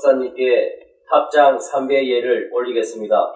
법사님께 합장 3배 예를 올리겠습니다.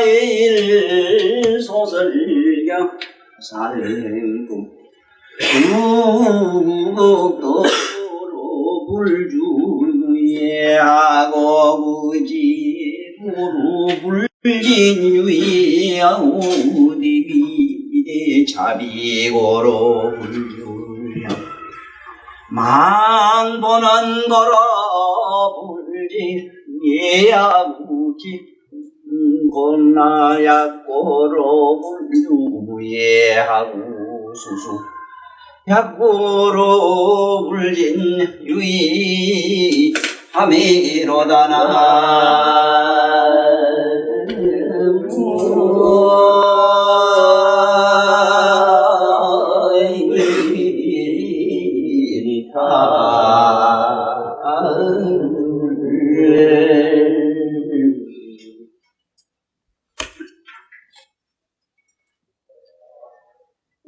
유마일 소설경 살행품 구국도로 불주예하고 구지구로 불진유이야우디비대 자비고로 불주야 망보는 거로 불진 예야우지 곤나약고로 불주예하고 수수 약고로 불진 유이 하미로다나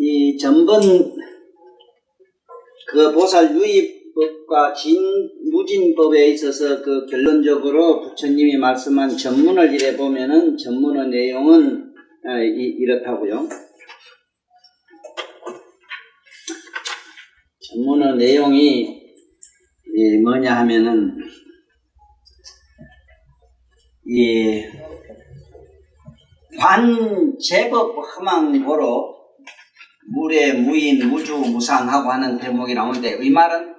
이 전번 그 보살 유의법과 진무진법에 있어서 그 결론적으로 부처님이 말씀한 전문을 이래 보면은 전문의 내용은 이렇다고요. 전문의 내용이 뭐냐 하면은 이 관제법 허망고로 물에 무인 무주 무상하고 하는 대목이 나오는데 이 말은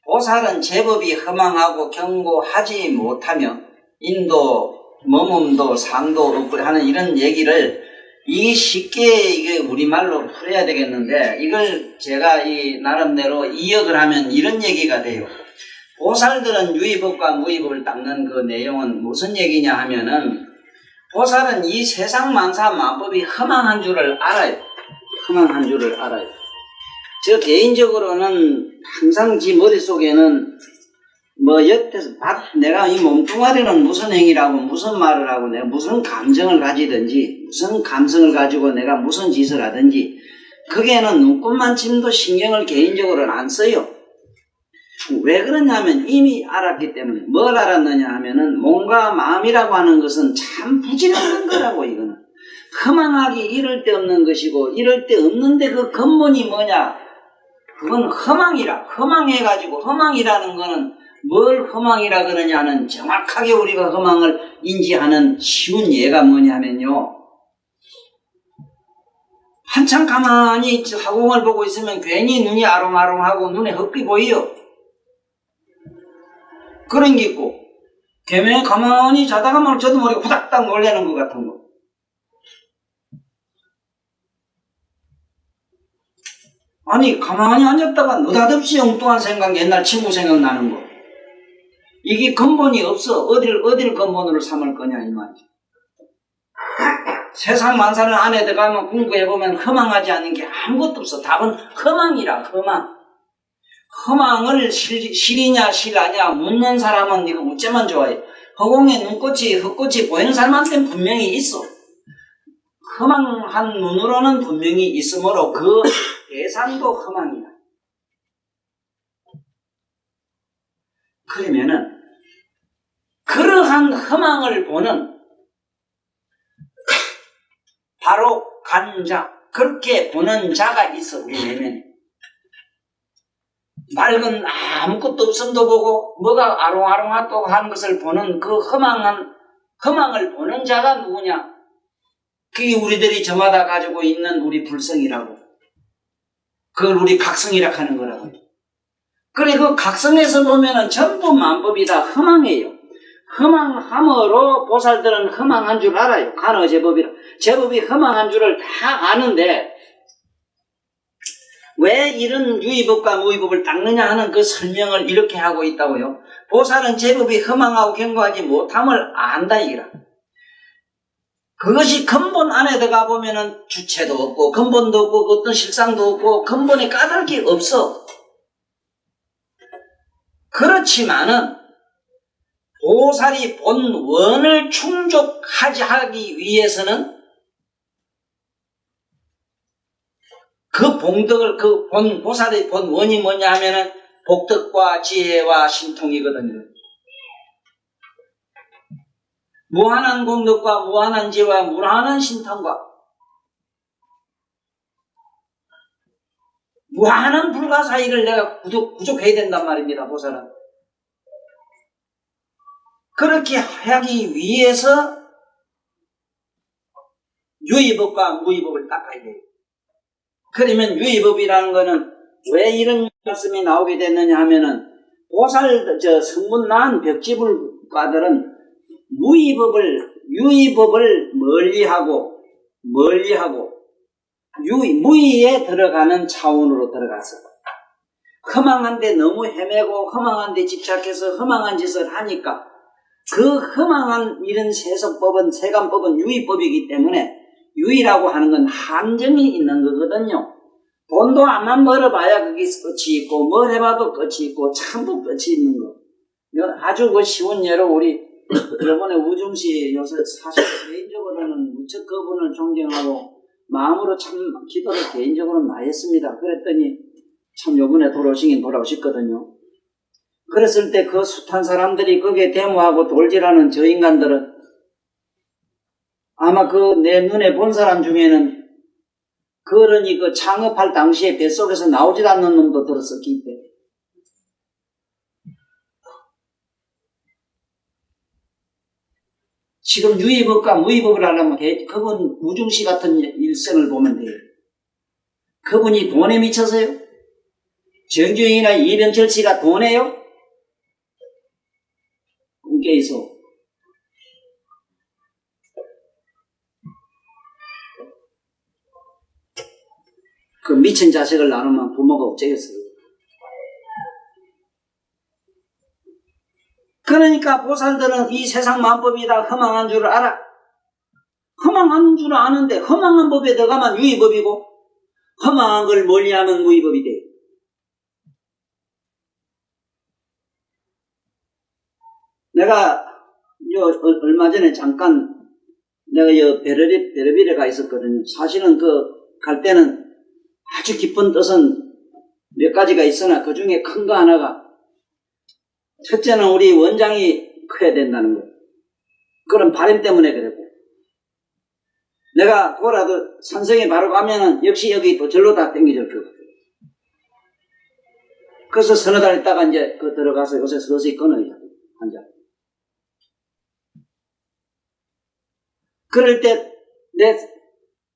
보살은 제법이 허망하고 경고하지 못하며 인도 머뭅도 상도 없고 하는 이런 얘기를 이 쉽게 이게 우리말로 풀어야 되겠는데 이걸 제가 이 나름대로 이역을 하면 이런 얘기가 돼요. 보살들은 유의법과 무의법을 닦는 그 내용은 무슨 얘기냐 하면은 보살은 이 세상 만사 만법이 허망한 줄을 알아요. 허망한 줄을 알아요. 저 개인적으로는 항상 지 머릿속에는 뭐 옆에서 내가 이 몸뚱아리는 무슨 행위라고 무슨 말을 하고 내가 무슨 감정을 가지든지 무슨 감성을 가지고 내가 무슨 짓을 하든지 그게는 눈꽃만침도 신경을 개인적으로는 안 써요. 왜 그러냐면 이미 알았기 때문에. 뭘 알았느냐 하면은 몸과 마음이라고 하는 것은 참 부질없는 거라고. 이거는 허망하기 이럴 데 없는 것이고 이럴 데 없는데 그 근본이 뭐냐, 그건 허망이라. 허망해가지고 허망이라는 거는 뭘 허망이라 그러냐는 정확하게 우리가 허망을 인지하는 쉬운 예가 뭐냐면요. 한참 가만히 화공을 보고 있으면 괜히 눈이 아롱아롱하고 눈에 흙이 보여. 그런 게 있고, 개명이 가만히 자다가 막 저도 모르게 후닥닥 놀래는 것 같은 거. 아니, 가만히 앉았다가 느닷없이 엉뚱한 생각, 옛날 친구 생각나는 거. 이게 근본이 없어. 어딜 근본으로 삼을 거냐, 이 말이죠. 세상 만사를 안에 들어가면 공부해보면 허망하지 않은 게 아무것도 없어. 답은 허망이라, 허망. 허망을 실이냐, 실하냐 묻는 사람은 이거 묻지만 좋아해. 허공에 눈꽃이, 흙꽃이 보이는 사람한테는 분명히 있어. 허망한 눈으로는 분명히 있으므로 그 대상도 허망이다. 그러면은 그러한 허망을 보는 바로 간자, 그렇게 보는 자가 있어, 우리 내면에. 맑은 아무것도 없음도 보고 뭐가 아롱아롱하다고 하는 것을 보는 그 허망을 보는 자가 누구냐? 그게 우리들이 저마다 가지고 있는 우리 불성이라고. 그걸 우리 각성이라 하는 거라고. 그래, 그 각성에서 보면은 전부 만법이 다 허망해요. 허망함으로 보살들은 허망한 줄 알아요. 간어제법이라. 제법이 허망한 줄을 다 아는데 왜 이런 유의법과 무의법을 닦느냐 하는 그 설명을 이렇게 하고 있다고요. 보살은 제법이 허망하고 견고하지 못함을 안다 이라. 그것이 근본 안에 들어가 보면은 주체도 없고 근본도 없고 어떤 실상도 없고 근본에 까닭이 없어. 그렇지만은 보살이 본 원을 충족하기 위해서는 그 봉덕을, 보살의 본 원이 뭐냐 하면은 복덕과 지혜와 신통이거든요. 무한한 공덕과 무한한 지혜와 무한한 신통과 무한한 불가사의를 내가 부족해야 된단 말입니다, 보살은. 그렇게 하기 위해서 유의법과 무의법을 닦아야 돼요. 그러면 유의법이라는 거는 왜 이런 말씀이 나오게 됐느냐 하면은 보살 성문 나은 벽지불가들은 유의법을 멀리하고 무의에 들어가는 차원으로 들어가서 허망한데 너무 헤매고 허망한데 집착해서 허망한 짓을 하니까 그 허망한 이런 세간법은 유의법이기 때문에 유의라고 하는 건 한정이 있는 거거든요. 돈도 암만 벌어봐야 그게 끝이 있고 뭘 해봐도 끝이 있고 전부 끝이 있는 거. 아주 그 쉬운 예로 우리 이번에 우중씨 요새 사실 개인적으로는 무척 그분을 존경하고 마음으로 참 기도를 개인적으로 많이 했습니다. 그랬더니 참 요번에 돌아오셨거든요. 그랬을 때 그 숱한 사람들이 거기에 데모하고 돌질하는 저 인간들은 아마 그 내 눈에 본 사람 중에는 그러니 그 창업할 당시에 뱃속에서 나오질 않는 놈도 들었었기 때문에. 지금 유의법과 무의법을 하려면 그분 우중씨 같은 일생을 보면 돼요. 그분이 돈에 미쳐서요? 정주영이나 이병철 씨가 돈에요? 꿈깨서 그 미친 자식을 나누면 부모가 어쩌겠어요. 그러니까 보살들은 이 세상 만법이 다 허망한 줄 알아. 허망한 줄 아는데 허망한 법에 들어가면 유의법이고 허망한 걸 멀리하면 무의법이 돼. 내가 얼마 전에 잠깐 내가 베르비에 가 있었거든요. 사실은 갈 때는 아주 깊은 뜻은 몇 가지가 있으나 그 중에 큰 거 하나가 첫째는 우리 원장이 커야 된다는 거예요. 그런 바람 때문에 그랬고 내가 돌아도 산성에 바로 가면은 역시 여기 또 절로 다 땡겨질 거고 그래서 서너 달 있다가 이제 그 들어가서 요새 서서히 끊어요. 한 잔. 그럴 때 내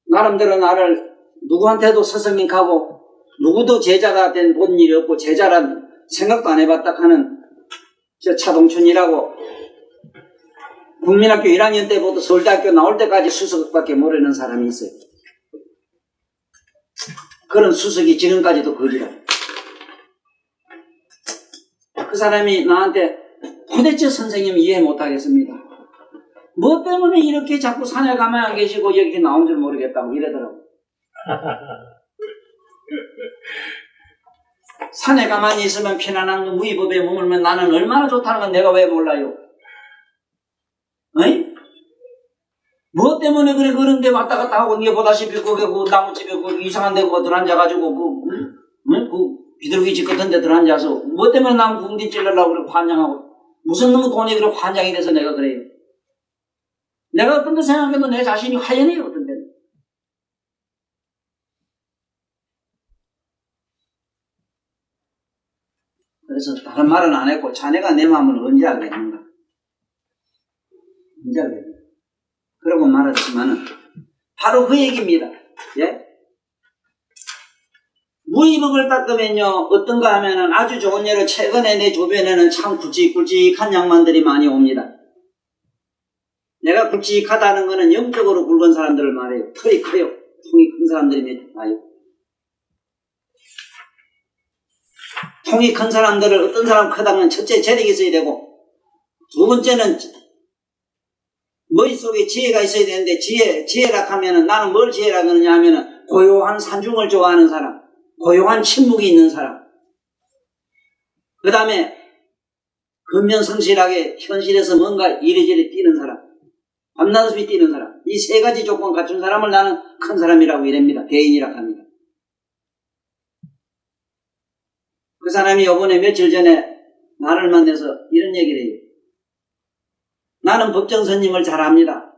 나름대로 나를 누구한테도 스승님하고 누구도 제자가 된 본 일이 없고 제자란 생각도 안 해봤다 하는 저 차동춘이라고 국민학교 1학년 때부터 서울대학교 나올 때까지 수석밖에 모르는 사람이 있어요. 그런 수석이 지금까지도 거지라. 그 사람이 나한테 도대체 선생님 이해 못하겠습니다. 뭐 때문에 이렇게 자꾸 산에 가만히 안 계시고 여기 나온 줄 모르겠다고 이러더라고. 산에 가만히 있으면 편안한 거 무위법에 머물면 나는 얼마나 좋다는 건 내가 왜 몰라요? 어이? 뭐 때문에 그래 그런데 왔다 갔다 하고 니가 보다시피 그 나무집에 그 이상한 데 들어앉아가지고 그 비둘기 집 같은 데 들어앉아서 뭐 때문에 난 궁디 찔러려고 그래 환장하고 무슨 놈의 돈이 그래 환장이 돼서 내가 그래요. 내가 어떤 데 생각해도 내 자신이 화연해요 어떤 데는. 그래서 다른 말은 안 했고 자네가 내 마음을 언제 알겠는가? 언제 알겠는가? 그러고 말았지만은 바로 그 얘기입니다. 예? 무의법을 닦으면요 어떤가 하면은 아주 좋은 예로 최근에 내 주변에는 참 굵직굵직한 양반들이 많이 옵니다. 내가 굵직하다는 거는 영적으로 굵은 사람들을 말해요. 털이 커요. 통이 큰 사람들이 와요. 통이 큰 사람들을 어떤 사람 크다면 첫째 재력이 있어야 되고 두 번째는 머릿속에 지혜가 있어야 되는데 지혜라 하면은 나는 뭘 지혜라 그러냐 하면은 고요한 산중을 좋아하는 사람, 고요한 침묵이 있는 사람, 그 다음에 근면성실하게 현실에서 뭔가 이리저리 뛰는 사람, 밤낮없이 뛰는 사람, 이 세 가지 조건 갖춘 사람을 나는 큰 사람이라고 이랍니다. 대인이라고 합니다. 그 사람이 요번에 며칠 전에 나를 만나서 이런 얘기를 해요. 나는 법정스님을 잘 압니다.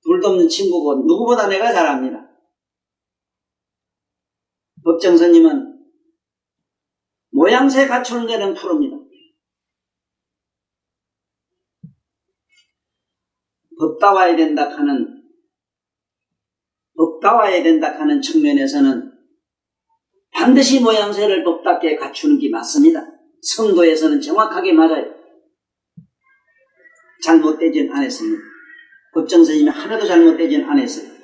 둘도 없는 친구고 누구보다 내가 잘 압니다. 법정스님은 모양새 갖추는 데는 프로입니다. 법다워야 된다 하는 측면에서는 반드시 모양새를 법답게 갖추는 게 맞습니다. 성도에서는 정확하게 맞아요. 잘못되진 않았습니다. 법정스님이 하나도 잘못되진 않았어요.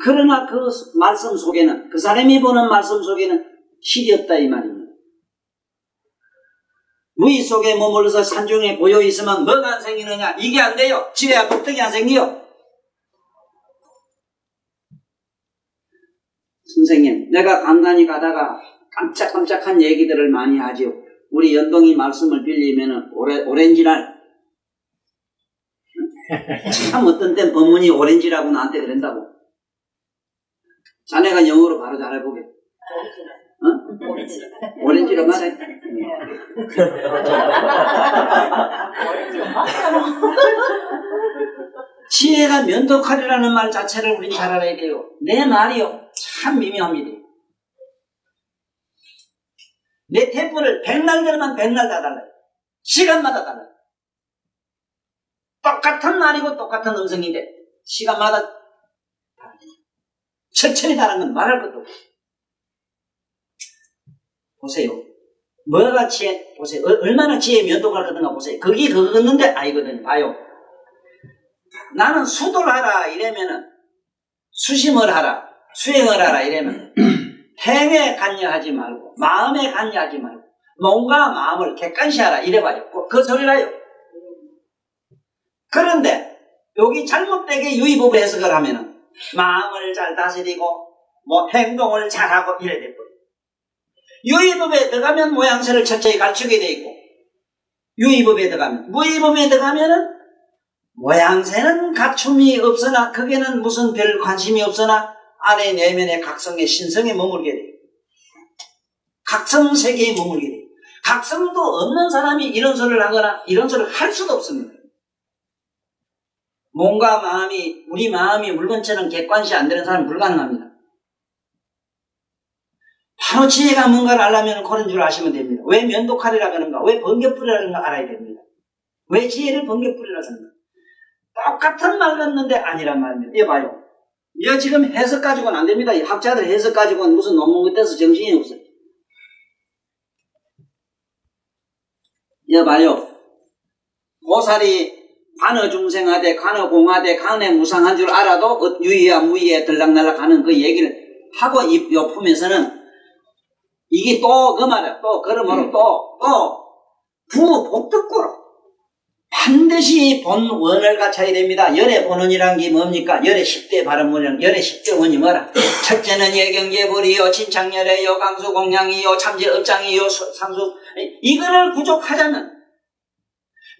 그러나 그 말씀 속에는 그 사람이 보는 말씀 속에는 실이 없다 이 말입니다. 무의 속에 머물러서 산중에 고요 있으면 뭐가 안 생기느냐? 이게 안 돼요. 지혜야 복덕이 안 생겨요. 선생님, 내가 간간히 가다가 깜짝깜짝한 얘기들을 많이 하지요. 우리 연동이 말씀을 빌리면은 오렌지날 참 어떤 땐 법문이 오렌지라고 나한테 그런다고. 자네가 영어로 바로 잘해보게. 어? 오렌지가 말해. 지혜가 면도칼이라는 말 자체를 우린 잘 알아야 돼요. 내 말이요 참 미묘합니다. 내 템포를 100날 들으면 100날 다 달라요. 시간마다 달라요. 똑같은 말이고 똑같은 음성인데 시간마다 달라요. 천천히 다른 건 말할 것도 없고. 보세요. 뭐가 지혜? 보세요. 얼마나 지혜 면도갈 거든가 보세요. 거기 그거 걷는데 아니거든요. 봐요. 나는 수도를 하라 이러면은 수심을 하라 수행을 하라 이러면 행에 관여하지 말고 마음에 관여하지 말고 몸과 마음을 객관시하라 이래봐요. 그 소리라요. 그런데 여기 잘못되게 유의법을 해석을 하면은 마음을 잘 다스리고 뭐 행동을 잘하고 이래 돼버려요. 유의법에 들어가면 모양새를 철저히 갖추게 돼 있고 유의법에 들어가면 무의법에 들어가면은 모양새는 갖춤이 없으나 거기에는 무슨 별 관심이 없으나 안에 내면의 각성의 신성에 머물게 돼요. 각성 세계에 머물게 돼요. 각성도 없는 사람이 이런 소리를 하거나 이런 소리를 할 수도 없습니다. 몸과 마음이 우리 마음이 물건처럼 객관시 안 되는 사람은 불가능합니다. 바로 지혜가 뭔가를 알려면 그런 줄 아시면 됩니다. 왜 면도칼이라 그런가? 왜 번개불이라는가 알아야 됩니다. 왜 지혜를 번개불이라 그런가? 똑같은 말 같는데 아니란 말입니다. 이거 봐요. 이거 지금 해석 가지고는 안 됩니다. 이 학자들 해석 가지고는 무슨 논문 같아서 정신이 없어요. 이거 봐요. 보살이 관어중생하되 관어공하되 간해무상한 줄 알아도 유의와 무의에 들락날락 하는 그 얘기를 하고 이 품에서는 이게 또 그 말이야. 또 그러므로 또 부복덕구로 반드시 본원을 갖춰야 됩니다. 열의 본원이란 게 뭡니까? 열의 10대 발언문이란 열의 10대 원이 뭐라? 첫째는 예경예불이요 진창열애요 강수공양이요 참제업장이요 상수. 이거를 부족하자면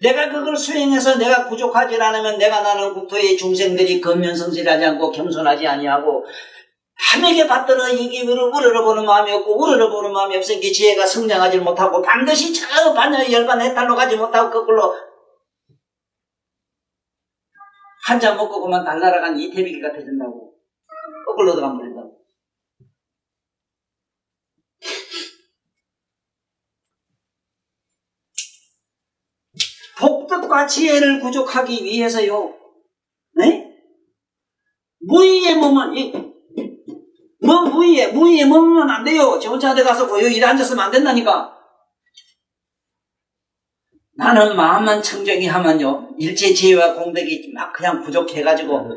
내가 그걸 수행해서 내가 부족하지 않으면 내가 나는 국토의 중생들이 근면성실하지 않고 겸손하지 아니하고 하늘에 받들어 이게 우러러보는 마음이 없고 우러러보는 마음이 없으니 지혜가 성장하지 못하고 반드시 저 반야의 열반 해탈로 가지 못하고 거꾸로 한 잔 먹고 그만 달달아간 이태비기 같아진다고. 거꾸로 들어가 버린다고. 복덕과 지혜를 부족하기 위해서요. 네? 무의에 머면 무의에 머무면 안 돼요. 저 혼자 데 가서 고요히 앉았으면 안 된다니까. 나는 마음만 청정히 하면요. 일체 지혜와 공덕이 막 그냥 부족해가지고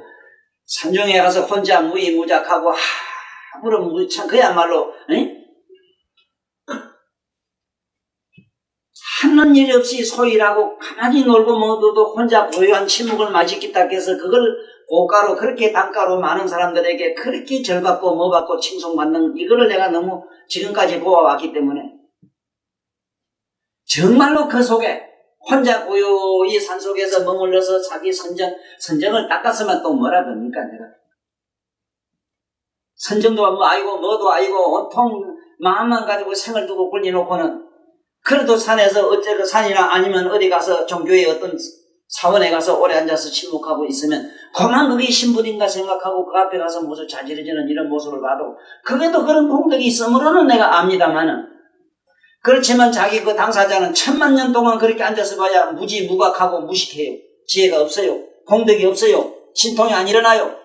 산중에 가서 혼자 무의무작하고 아무런 참 그야말로 하는 일 없이 소일하고 가만히 놀고 먹어도 혼자 고요한 침묵을 마시겠다 해서 그걸 고가로 그렇게 단가로 많은 사람들에게 그렇게 절받고 뭐받고 칭송받는 이거를 내가 너무 지금까지 보아왔기 때문에 정말로 그 속에 혼자 고요히 산속에서 머물러서 자기 선정을 닦았으면 또 뭐라 됩니까 내가 선정도 뭐 아니고 뭐도 아니고 온통 마음만 가지고 생을 두고 굴려놓고는 그래도 산에서 어째 그 산이나 아니면 어디 가서 종교의 어떤 사원에 가서 오래 앉아서 침묵하고 있으면 그만 그게 신분인가 생각하고 그 앞에 가서 무슨 자지러지는 이런 모습을 봐도 그게도 그런 공덕이 있으므로는 내가 압니다마는 그렇지만 자기 그 당사자는 1000만 년 동안 그렇게 앉아서 봐야 무지무각하고 무식해요. 지혜가 없어요. 공덕이 없어요. 신통이 안 일어나요.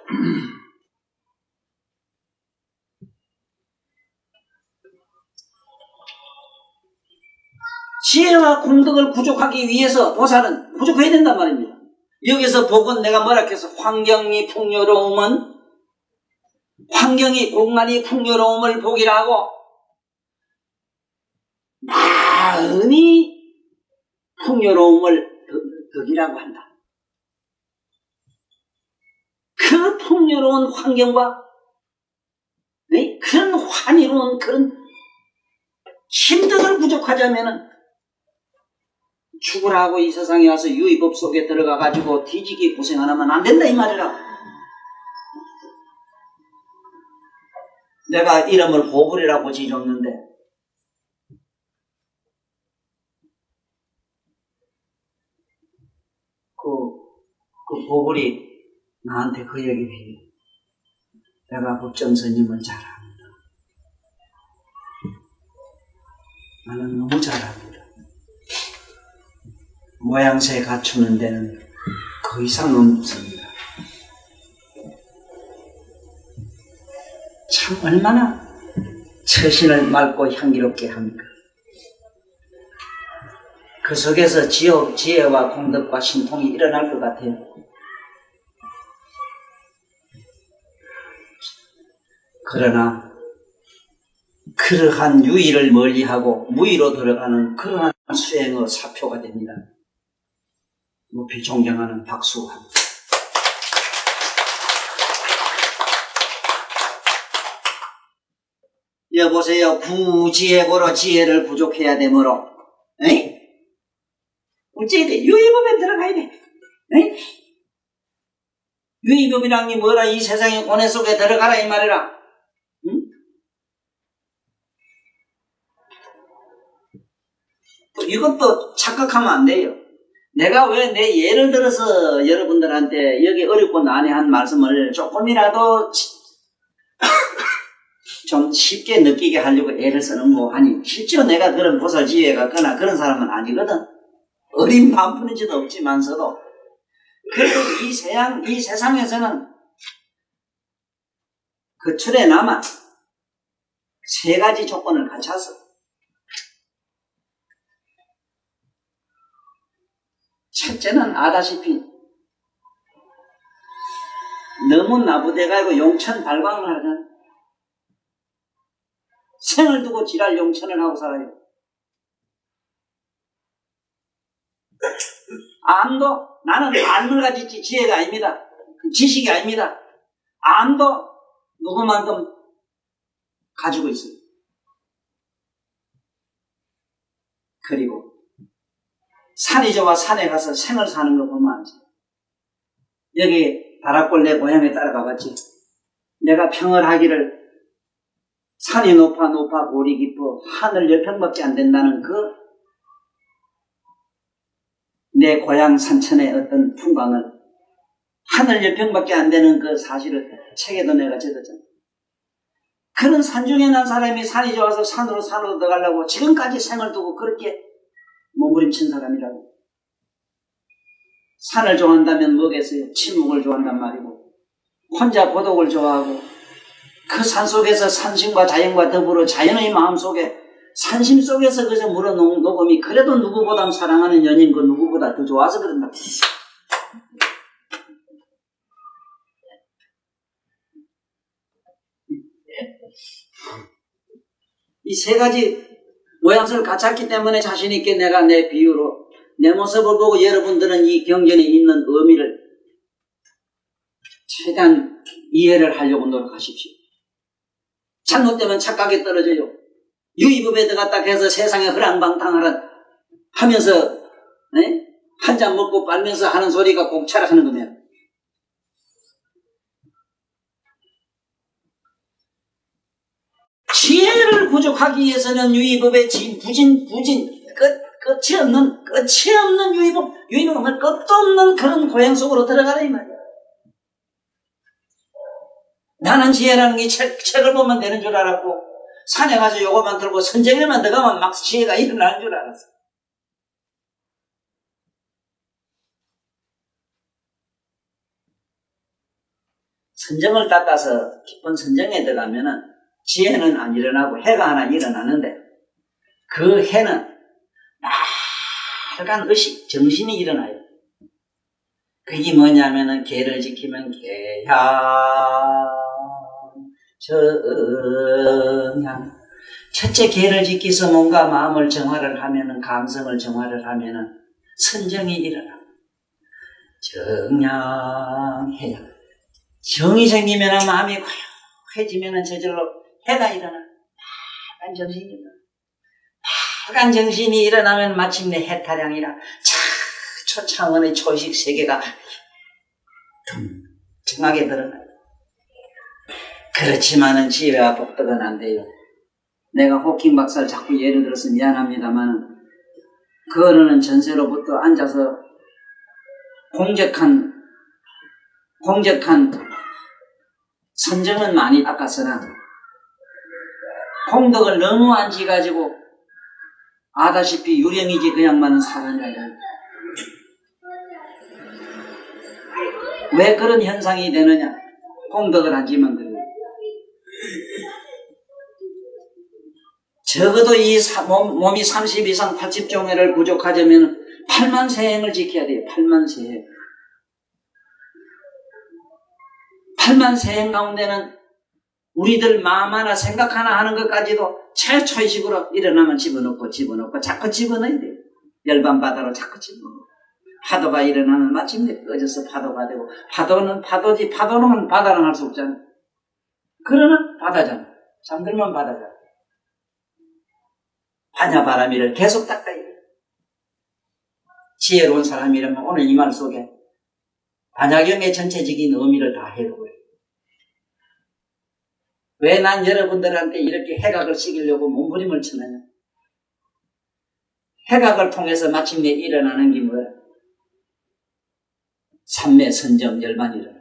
지혜와 공덕을 부족하기 위해서 보살은 부족해야 된단 말입니다. 여기서 복은 내가 뭐라 해서 환경이 풍요로움은 환경이 공간이 풍요로움을 복이라 하고 마음이 풍요로움을 덕이라고 한다. 그 풍요로운 환경과 그런 환희로운 그런 힘덕을 부족하자면은 죽으라고 이 세상에 와서 유의법 속에 들어가가지고 뒤지기 고생 안 하면 안 된다 이 말이라. 내가 이름을 보불이라고 지었는데 그 보불이 나한테 그 얘기를 해요. 내가 법정스님을 잘 압니다. 나는 너무 잘 압니다. 모양새 갖추는 데는 그 이상 없습니다. 참 얼마나 처신을 맑고 향기롭게 합니까? 그 속에서 지혜와 공덕과 신통이 일어날 것 같아요. 그러나 그러한 유의를 멀리하고 무의로 들어가는 그러한 수행의 사표가 됩니다. 높이 존경하는 박수합니다. 여보세요. 부지혜고로 지혜를 부족해야 되므로 어째야 돼? 유의법에 들어가야 돼. 유의법이란 게 뭐라? 이 세상의 고뇌 속에 들어가라 이 말이라. 또 이것도 착각하면 안 돼요. 내가 왜 내 예를 들어서 여러분들한테 여기 어렵고 난해한 말씀을 조금이라도 좀 쉽게 느끼게 하려고 애를 쓰는 거 아니 실제로 내가 그런 보살 지혜에 갔거나 그런 사람은 아니거든. 어린 반푼인지도 없지만서도 그래도 이 세상에서는 거출에나마 세 가지 조건을 갖춰서 첫째는 아다시피 너무 나부대가고 용천 발광을 하잖아. 생을 두고 지랄 용천을 하고 살아요. 암도 나는 안물 가지지 지혜가 아닙니다. 지식이 아닙니다. 암도 누구만큼 가지고 있어요. 그리고 산이 좋아 산에 가서 생을 사는 거 보면 알지. 여기 다락골 내 고향에 따라가 봤지. 내가 평을 하기를 산이 높아 골이 깊어 하늘 10평밖에 안 된다는 그 내 고향 산천의 어떤 풍광을 하늘 10평밖에 안 되는 그 사실을 책에도 내가 적었잖아. 그런 산중에 난 사람이 산이 좋아서 산으로 들어가려고 지금까지 생을 두고 그렇게 몸부림친 사람이라고. 산을 좋아한다면 뭐겠어요? 침묵을 좋아한단 말이고 혼자 고독을 좋아하고 그 산 속에서 산신과 자연과 더불어 자연의 마음속에 산심 속에서 그저 물어놓은 녹음이 그래도 누구보다 사랑하는 연인 그 누구보다 더 좋아서 그런다. 이 세 가지 모양새를 갖췄기 때문에 자신있게 내가 내 비유로 내 모습을 보고 여러분들은 이 경전에 있는 의미를 최대한 이해를 하려고 노력하십시오. 잘못되면 착각에 떨어져요. 유의법에 들어갔다 해서 세상에 허랑방탕하라 하면서 한 잔 먹고 빨면서 하는 소리가 꼭 차락하는 겁니다. 지혜를 부족하기 위해서는 유의법의 부진 끝이 없는 유의법은 끝도 없는 그런 고향 속으로 들어가라 이 말이야. 나는 지혜라는 게 책을 보면 되는 줄 알았고 산에 가서 요거만 들고 선정에만 들어가면 막 지혜가 일어나는 줄 알았어. 선정을 닦아서 깊은 선정에 들어가면은 지혜는 안 일어나고 해가 하나 일어나는데 그 해는 빨간 의식, 정신이 일어나요. 그게 뭐냐면은 계를 지키면 계향 정향. 첫째 계를 지키서 뭔가 마음을 정화를 하면은 감성을 정화를 하면은 선정이 일어나. 정향해야. 정이 생기면은 마음이 고요해지면은 저절로 해가 일어나. 빨간 정신이 일어나. 빨간 정신이 일어나면 마침내 해탈량이라 초차원의 초식 세계가 tum청하게 드러나요. 그렇지만은 지혜와 복덕은 안 돼요. 내가 호킹 박사를 자꾸 예를 들어서 미안합니다만 그 어른은 전세로부터 앉아서 공적한 선정은 많이 닦았으나 공덕을 너무 안 지가지고 아다시피 유령이지 그 양반은 사람이 아니야. 왜 그런 현상이 되느냐? 공덕을 안 지면 그래요. 적어도 이 몸이 30 이상 80종회를 부족하자면 8만 세행을 지켜야 돼요. 8만 세행. 8만 세행 가운데는 우리들 마음 하나 생각 하나 하는 것까지도 최초의식으로 일어나면 집어넣고 자꾸 집어넣어야 돼요. 열반바다로 자꾸 집어넣고 파도가 일어나면 마침내 꺼져서 파도가 되고 파도는 파도지 파도는 바다는 할 수 없잖아. 그러나 바다잖아. 잠들면 바다잖아. 반야바라미를 계속 닦아야 돼. 지혜로운 사람이라면 오늘 이 말 속에 반야경의 전체적인 의미를 다 해두고 왜 난 여러분들한테 이렇게 해각을 시키려고 몸부림을 치느냐? 해각을 통해서 마침내 일어나는 게 뭐야? 삼매 선정 열반이 일어나.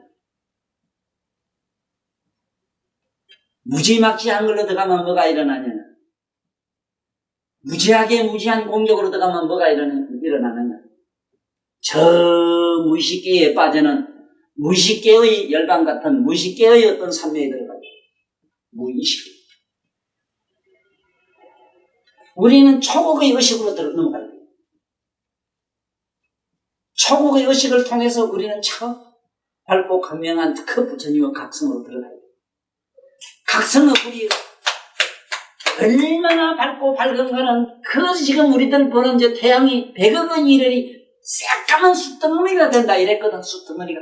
무지막지한 걸로 들어가면 뭐가 일어나냐? 무지한 공격으로 들어가면 뭐가 일어나느냐? 저 무의식계에 빠져는 무의식계의 열방 같은 무의식계의 어떤 산매에 들어가요. 무의식. 우리는 초국의 의식으로 넘어가요. 초국의 의식을 통해서 우리는 참 밝고 강명한 그 부처님의 각성으로 들어가요. 각성의 불이 얼마나 밝고 밝은가는 그 지금 우리들 보는 저 태양이 100억의 일이 새까만 숯덩어리가 된다 이랬거든. 숯덩어리가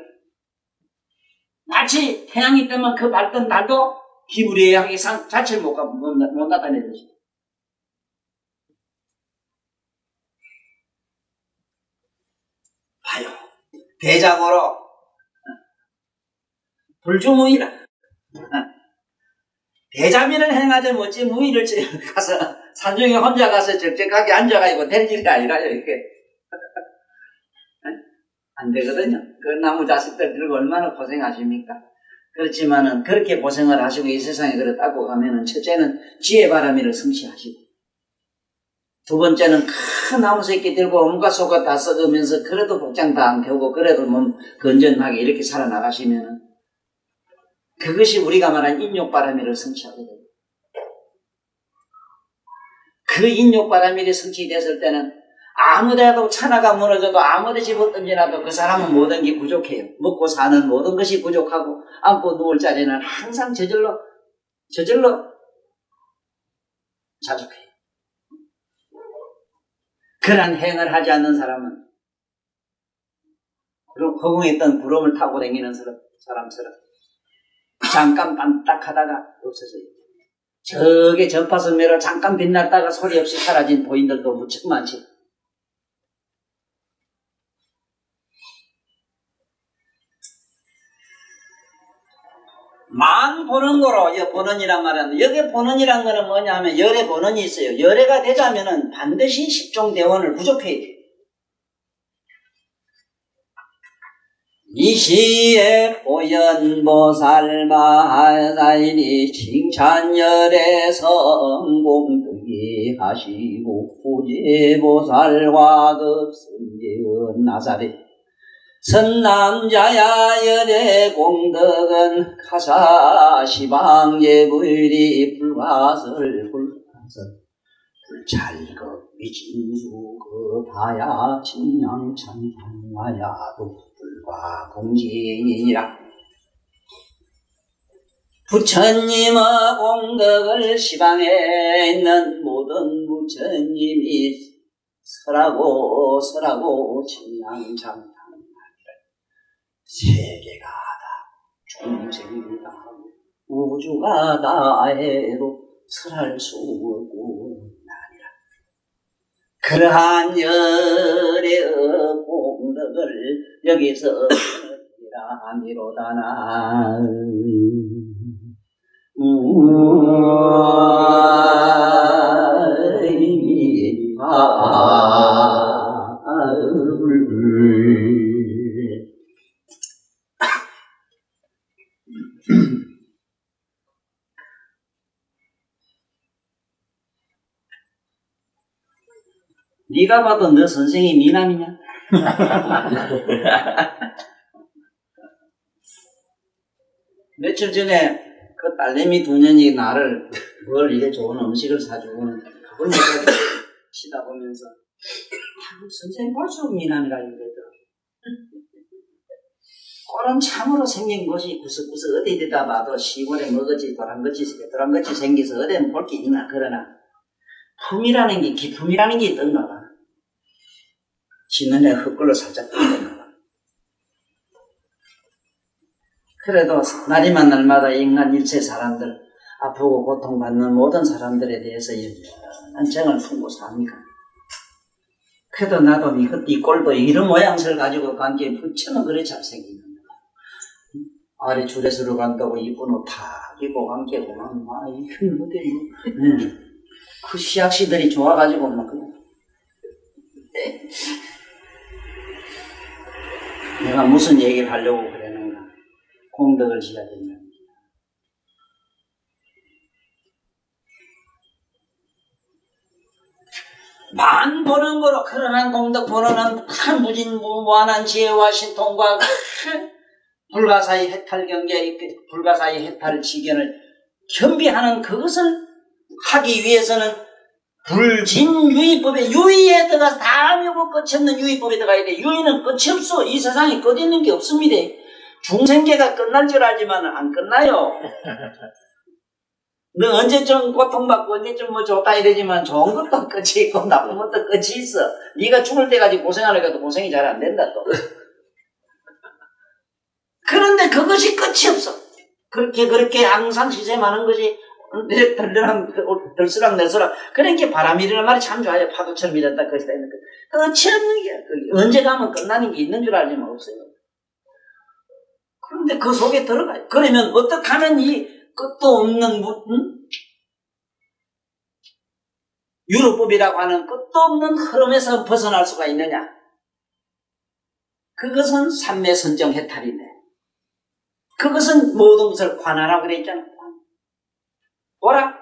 마치 태양이 뜨면 그 밝던 달도 기울의 향이 자체를 못 나타내듯이. 봐요. 대장으로 불주무이라 대자비를 행하지 못지 무의를 가서 산중에 혼자 가서 적적하게 앉아가지고 될 일이 아니라요. 이게 안 되거든요. 그 나무 자식들 들고 얼마나 고생하십니까? 그렇지만은 그렇게 고생을 하시고 이 세상에 그렇다고 가면은 첫째는 지혜바라미를 성취하시고 두 번째는 큰 나무 새끼 들고 온갖 속옷 다 썩으면서 그래도 복장 다 안 펴고 그래도 몸 건전하게 이렇게 살아나가시면은 그것이 우리가 말한 인욕바라미를 성취하게 돼요. 그 인욕바라미를 성취됐을 때는 아무데도 천하가 무너져도 아무데 집어던지라도 그 사람은 모든 게 부족해요. 먹고 사는 모든 것이 부족하고 앉고 누울 자리는 항상 저절로 자족해요. 그런 행을 하지 않는 사람은 허공에 있던 구름을 타고 다니는 사람처럼 잠깐 반딱하다가 없어져요. 저게 전파선매로 잠깐 빛났다가 소리 없이 사라진 도인들도 무척 많지. 만 보는 거로, 본원이란 말은, 여기 본원이란 거는 뭐냐 하면 열의 본원이 있어요. 열애가 되자면은 반드시 십종대원을 부족해야 돼요. 이 시에 보현보살마하사이니 칭찬열애 성공득이 하시고 후제보살과 급승제원 나사렛 선남자야 열애 공덕은 가사시방예불리 불화설 불찰급 미진수 급하야 진양찬상하야도 불과 공진이니라. 부처님의 공덕을 시방에 있는 모든 부처님이 설하고 진양찬 세계가 다 중생이다 우주가 다 해도 설할 수 없고 나니라. 그러한 열의 공덕을 여기서 함이로다나 네가 봐도 너 선생이 미남이냐? 며칠 전에 그 딸내미 두 년이 나를 뭘 이래 좋은 음식을 사주고는 그걸 못하고 치다 보면서 선생님 볼수록 미남이라 이러더라. 그런 참으로 생긴 것이 구석구석 어디에다 봐도 시골에 뭐같이 도랑같이 생겨서 어디는 볼 게 있나. 그러나 품이라는 게 기품이라는 게 있던가 봐. 지 눈에 흙걸로 살짝 보이던가 봐. 그래도 날이만 날마다 인간 일체 사람들 아프고 고통받는 모든 사람들에 대해서 연연한 정을 품고 사니까. 그래도 나도 이 꼴도 이런 모양새를 가지고 간 게 부처는 그래 잘생긴 거야. 아래 줄에서로 간다고 이쁜 옷 다 입고 간 게 그만 이게 뭐대 그 시약시들이 좋아가지고 막 그냥 내가 무슨 얘기를 하려고 그러는가. 공덕을 지어야 된다. 만 보는 거로 그러한 공덕 보는 한 무진무한한 지혜와 신통과 불가사의 해탈 경계, 불가사의 해탈 지견을 겸비하는 그것을 하기 위해서는 불진유의법에 유의에 들어가서 다 묘고 끝이 없는 유의법에 들어가야 돼. 유의는 끝이 없어. 이 세상에 끝 있는 게 없습니다. 중생계가 끝날 줄 알지만 안 끝나요. 너 언제쯤 고통받고 언제쯤 뭐 좋다 이러지만 좋은 것도 끝이 있고 나쁜 것도 끝이 있어. 네가 죽을 때까지 고생하려고 고생이 잘 안 된다 또. 그런데 그것이 끝이 없어. 그렇게 항상 시샘하는 것이 들쓰락내쓰락 그렇게 바람이라는 말이 참 좋아요. 파도처럼 일었다 것이다. 끝이 없는 게 언제 가면 끝나는 게 있는 줄 알지만 없어요. 그런데 그 속에 들어가요. 그러면 어떻게 하면 이 끝도 없는 유로법이라고 하는 끝도 없는 흐름에서 벗어날 수가 있느냐? 그것은 삼매선정해탈인데 그것은 모든 것을 관하라고 그랬잖아. 보라,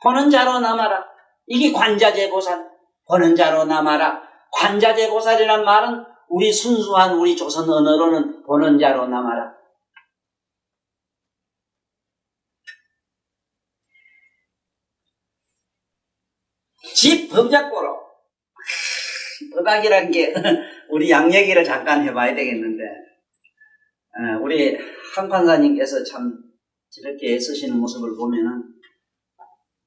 보는 자로 남아라. 이게 관자재보살, 보는 자로 남아라. 관자재보살이란 말은 우리 순수한 우리 조선 언어로는 보는 자로 남아라. 집 법작고로 법학이란 게 우리 양 얘기를 잠깐 해봐야 되겠는데 우리 한판사님께서 참 저렇게 애쓰시는 모습을 보면은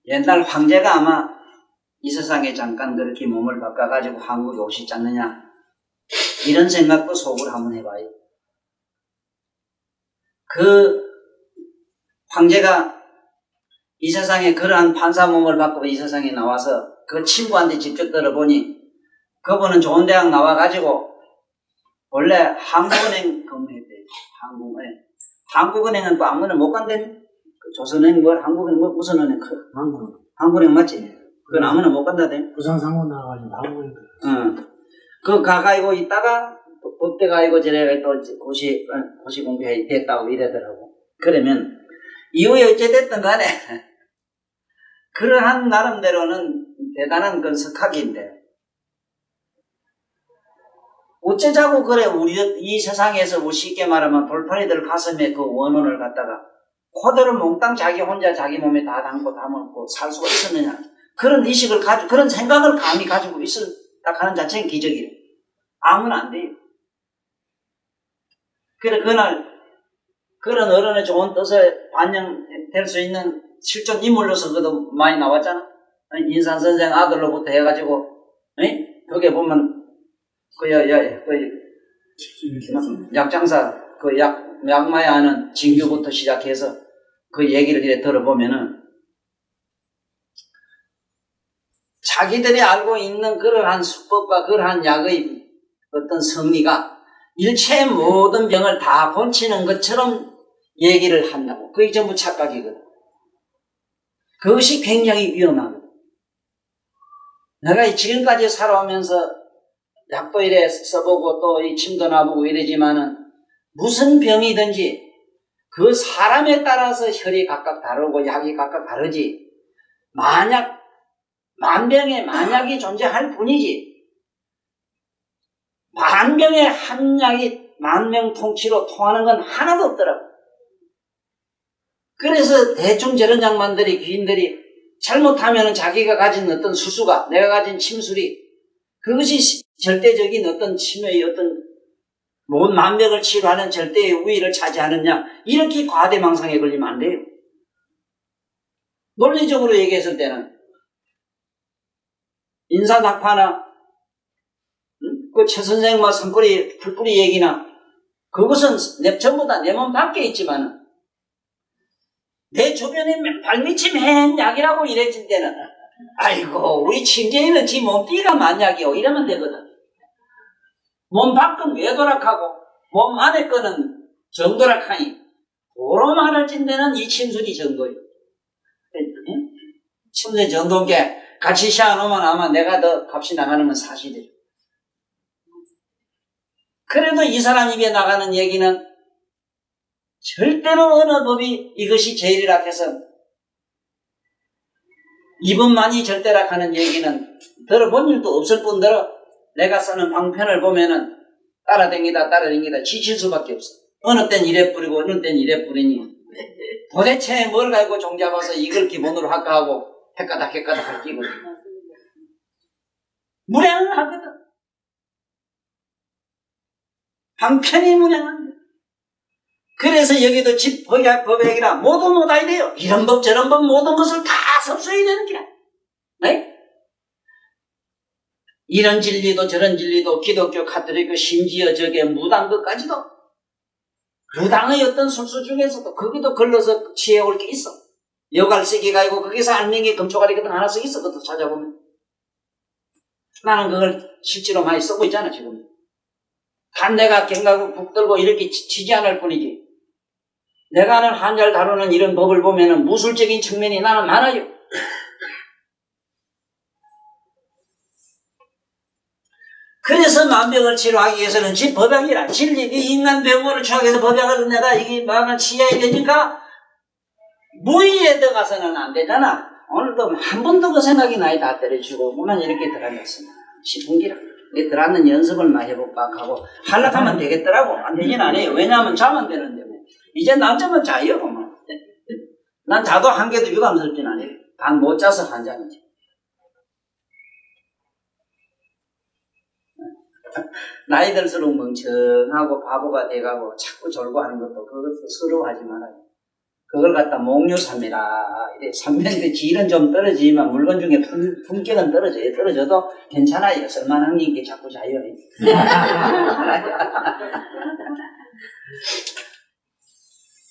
옛날 황제가 아마 이 세상에 잠깐 그렇게 몸을 바꿔가지고 한국에 오시지 않느냐 이런 생각도 속으로 한번 해봐요. 그 황제가 이 세상에 그러한 판사 몸을 받고 이 세상에 나와서 그 친구한테 직접 들어보니 그분은 좋은 대학 나와가지고 원래 한국은행 근무했대요. 한국은행은 또 아무나 못 간대. 그 조선은행 뭘 한국은행 뭐 무슨 은행? 한국은행 맞지? 그건 아무나 못 간다대. 부산상원 나와가지고 한국은행. 그 가가지고 있다가 또 법대 가지고 저래가 또 고시 공부해 됐다고 이러더라고. 그러면 이후에 어찌됐든 간에 그러한 나름대로는 대단한 그 석학인데 어쩌자고 그래 우리 이 세상에서 뭐 쉽게 말하면 돌팔이들 가슴에 그 원혼을 갖다가 코드를 몽땅 자기 혼자 자기 몸에 다 담고 다 먹고 살 수가 있었느냐 그런 의식을 가지고 그런 생각을 감히 가지고 있었다 하는 자체는 기적이에요. 아무나 안 돼요. 그래 그날 그런 어른의 좋은 뜻에 반영될 수 있는 실존 인물로서 그도 많이 나왔잖아. 인산선생 아들로부터 해가지고 거기에 보면 약장사 약마야 하는 진규부터 시작해서 그 얘기를 이렇게 들어보면은 자기들이 알고 있는 그러한 수법과 그러한 약의 어떤 성리가 일체의 모든 병을 다 고치는 것처럼 얘기를 한다고. 그게 전부 착각이거든. 그것이 굉장히 위험하거든. 내가 지금까지 살아오면서 약도 이래 써보고 또 이 침도 놔보고 이러지만은 무슨 병이든지 그 사람에 따라서 혈이 각각 다르고 약이 각각 다르지. 만약 만병에 만약이 존재할 뿐이지 만병에 한 약이 만명통치로 통하는 건 하나도 없더라고. 그래서 대충 저런 양반들이 귀인들이 잘못하면 자기가 가진 어떤 수수가 내가 가진 침술이 그것이 절대적인 어떤 치매의 어떤 모든 만병을 치료하는 절대의 우위를 차지하느냐 이렇게 과대망상에 걸리면 안 돼요. 논리적으로 얘기했을 때는 인사낙파나 그 최선생과 산꼬리 풀뿌리 얘기나 그것은 전부 다 내 몸 밖에 있지만 내 주변에 발밑이 맨 약이라고 이래질 때는 아이고 우리 친제이는 지 몸띠가 만약이요 이러면 되거든. 몸 밖은 외도락하고 몸 안에 거는 정도락하니 도로 많아진 데는 이 침술이 정도예요. 침술이 정도인 게 같이 시작하면 아마 내가 더 값이 나가는 건 사실이에요. 그래도 이 사람 입에 나가는 얘기는 절대로 어느 법이 이것이 제일이라 해서 이번만이 절대락하는 얘기는 들어본 일도 없을 뿐더러 내가 쓰는 방편을 보면은 따라댕기다 지칠 수밖에 없어. 어느 땐 이래 뿌리고 어느 땐 이래 뿌리니 도대체 뭘 가지고 종잡아서 이걸 기본으로 할까 하고 헷가닥 할 끼고 무량하거든. 방편이 무량한데. 그래서 여기도 집 법약이라 모두 못아야 돼요. 이런 법 저런 법 모든 것을 다 섭수해야 되는 게야. 네? 이런 진리도 저런 진리도 기독교 카톨릭교 심지어 저게 무당교까지도 무당의 어떤 술수 중에서도 거기도 걸러서 취해올 게 있어. 여갈색이가 있고 거기서 알맹이 금초가리 같은 거 하나씩 있어. 그것도 찾아보면 나는 그걸 실제로 많이 쓰고 있잖아 지금. 단 내가 갱가고 북들고 이렇게 치지 않을 뿐이지. 내가 아는 한자를 다루는 이런 법을 보면은 무술적인 측면이 나는 많아요. 그래서 만병을 치료하기 위해서는 지 법약이라 진리 이 인간 병원을 취하기 위해서 법약을 내가 이게 마음을 치해야 되니까 무의에 들어가서는 안 되잖아. 오늘도 한 번도 그 생각이 나이 다 때려주고 그만 이렇게 들어갔습니다. 10분기라 들어앉는 연습을 많이 해볼까 하고 하려면 되겠더라고. 안 되진 않아요. 왜냐하면 자면 되는데 뭐. 이제 낮잠은 자요. 뭐. 난 자도 한 개도 유감스럽진 않아요. 반 못 자서 한 잔이지. 나이 들수록 멍청하고 바보가 돼가고 자꾸 졸고 하는 것도 그것도 서러워하지 말아요. 그걸 갖다 목류삼이라 이래 삼면대 질은 좀 떨어지지만 물건 중에 품격은 떨어져요. 떨어져도 괜찮아요. 쓸만한 게 자꾸 자요.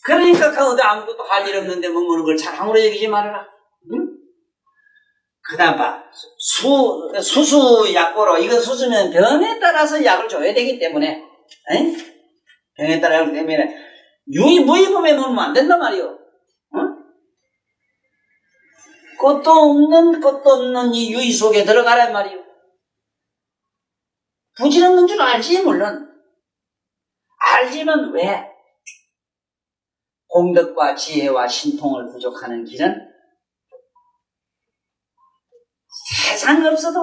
그러니까 가운데 아무것도 할 일 없는데 머무는 걸 자랑으로 여기지 말아라. 응? 그 다음 봐. 수수 약고로, 이건 수수면 병에 따라서 약을 줘야 되기 때문에, 에? 병에 따라 하기 때문에, 무의범에 넣으면 안 된단 말이요. 어? 끝도 없는 이 유의 속에 들어가란 말이요. 부질없는 줄 알지, 물론. 알지만 왜? 공덕과 지혜와 신통을 부족하는 길은 세상 없어도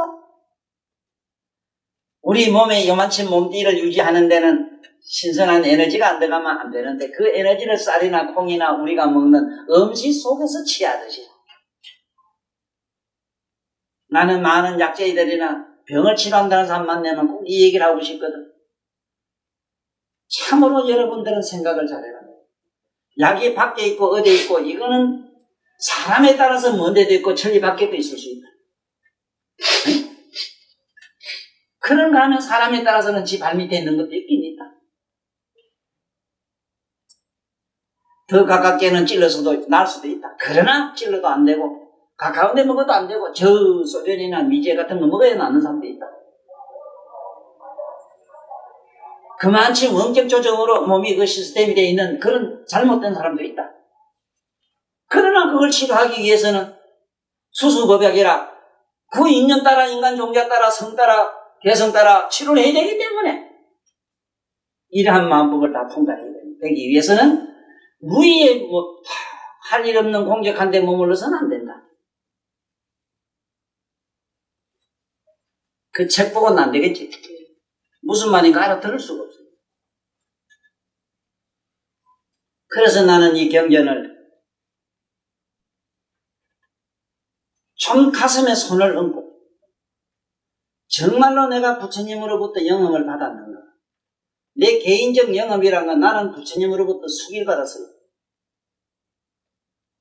우리 몸에 요만치 몸뚱이를 유지하는 데는 신선한 에너지가 안 들어가면 안 되는데 그 에너지를 쌀이나 콩이나 우리가 먹는 음식 속에서 취하듯이 나는 많은 약재이들이나 병을 치료한다는 사람 만나면 꼭 이 얘기를 하고 싶거든. 참으로 여러분들은 생각을 잘해라. 약이 밖에 있고 어디에 있고 이거는 사람에 따라서 먼 데도 있고 천리 밖에도 있을 수 있다. 그런가 하면 사람에 따라서는 지 발밑에 있는 것도 있긴 있다. 더 가깝게는 찔러서도 날 수도 있다. 그러나 찔러도 안 되고 가까운 데 먹어도 안 되고 저 소변이나 미제 같은 거 먹어야 낫는 사람도 있다. 그만치 원격 조정으로 몸이 그 시스템이 되어 있는 그런 잘못된 사람도 있다. 그러나 그걸 치료하기 위해서는 수수법약이라 그 인연 따라 인간 종자 따라 성 따라 개성 따라 치료를 해야 되기 때문에 이러한 마음법을 다 통달해야 되기 위해서는 무의에 할 일 없는 공격한 데 머물러서는 안 된다. 그 책 보고는 안 되겠지. 무슨 말인가 알아들을 수가 없어요. 그래서 나는 이 경전을 좀 가슴에 손을 얹고 정말로 내가 부처님으로부터 영험을 받았는가. 내 개인적 영험이란 건 나는 부처님으로부터 수기를 받았어요.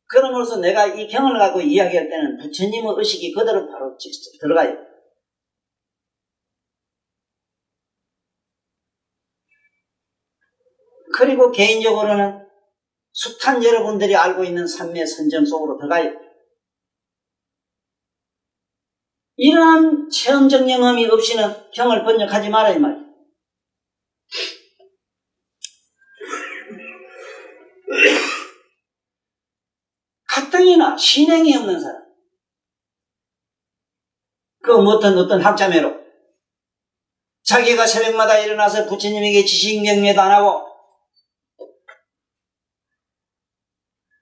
그러므로서 내가 이 경을 갖고 이야기할 때는 부처님의 의식이 그대로 바로 들어가요. 그리고 개인적으로는 숱한 여러분들이 알고 있는 삼매 선정 속으로 들어가요. 이러한 체험적 영험이 없이는 경을 번역하지 말아야 말이에요. 가뜩이나 신행이 없는 사람, 그 어떤 학자매로 자기가 새벽마다 일어나서 부처님에게 지식경례도 안 하고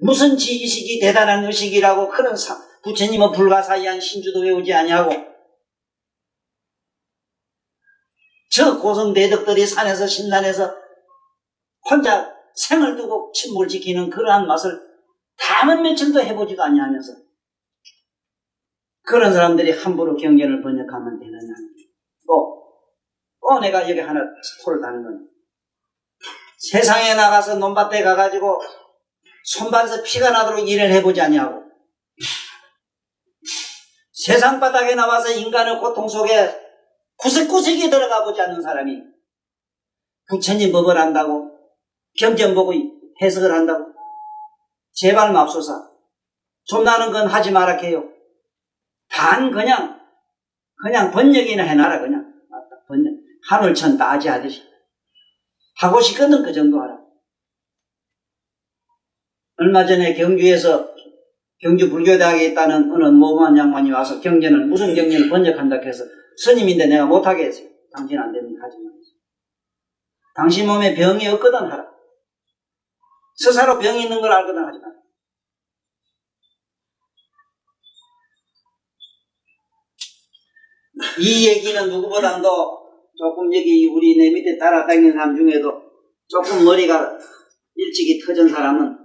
무슨 지식이 대단한 의식이라고 그런 부처님은 불가사의한 신주도 외우지 아니하고 저 고성대덕들이 산에서 신단에서 혼자 생을 두고 침묵을 지키는 그러한 맛을 다만 며칠도 해보지도 아니하면서 그런 사람들이 함부로 경전을 번역하면 되느냐. 또 내가 여기 하나 토를 다는 건 세상에 나가서 논밭에 가가지고 손발에서 피가 나도록 일을 해보지 아니하고 세상 바닥에 나와서 인간의 고통 속에 구석구석에 들어가 보지 않는 사람이 부처님 법을 안다고 경전 보고 해석을 한다고 제발 맙소사. 좀 나는 건 하지 마라 해요. 단 그냥 번역이나 해놔라. 그냥 번역 하늘천 따지 하듯이 하고 싶거든. 그 정도 하라. 얼마 전에 경주에서 경주 불교대학에 있다는 어느 모범한 양반이 와서 경전을 무슨 경전을 번역한다고 해서 스님인데 내가 못하게 했어요. 당신 안 되면 하지 마. 당신 몸에 병이 없거든 하라. 스스로 병이 있는 걸 알거든 하지 마. 이 얘기는 누구보다도 조금 여기 우리 내 밑에 따라다니는 사람 중에도 조금 머리가 일찍이 터진 사람은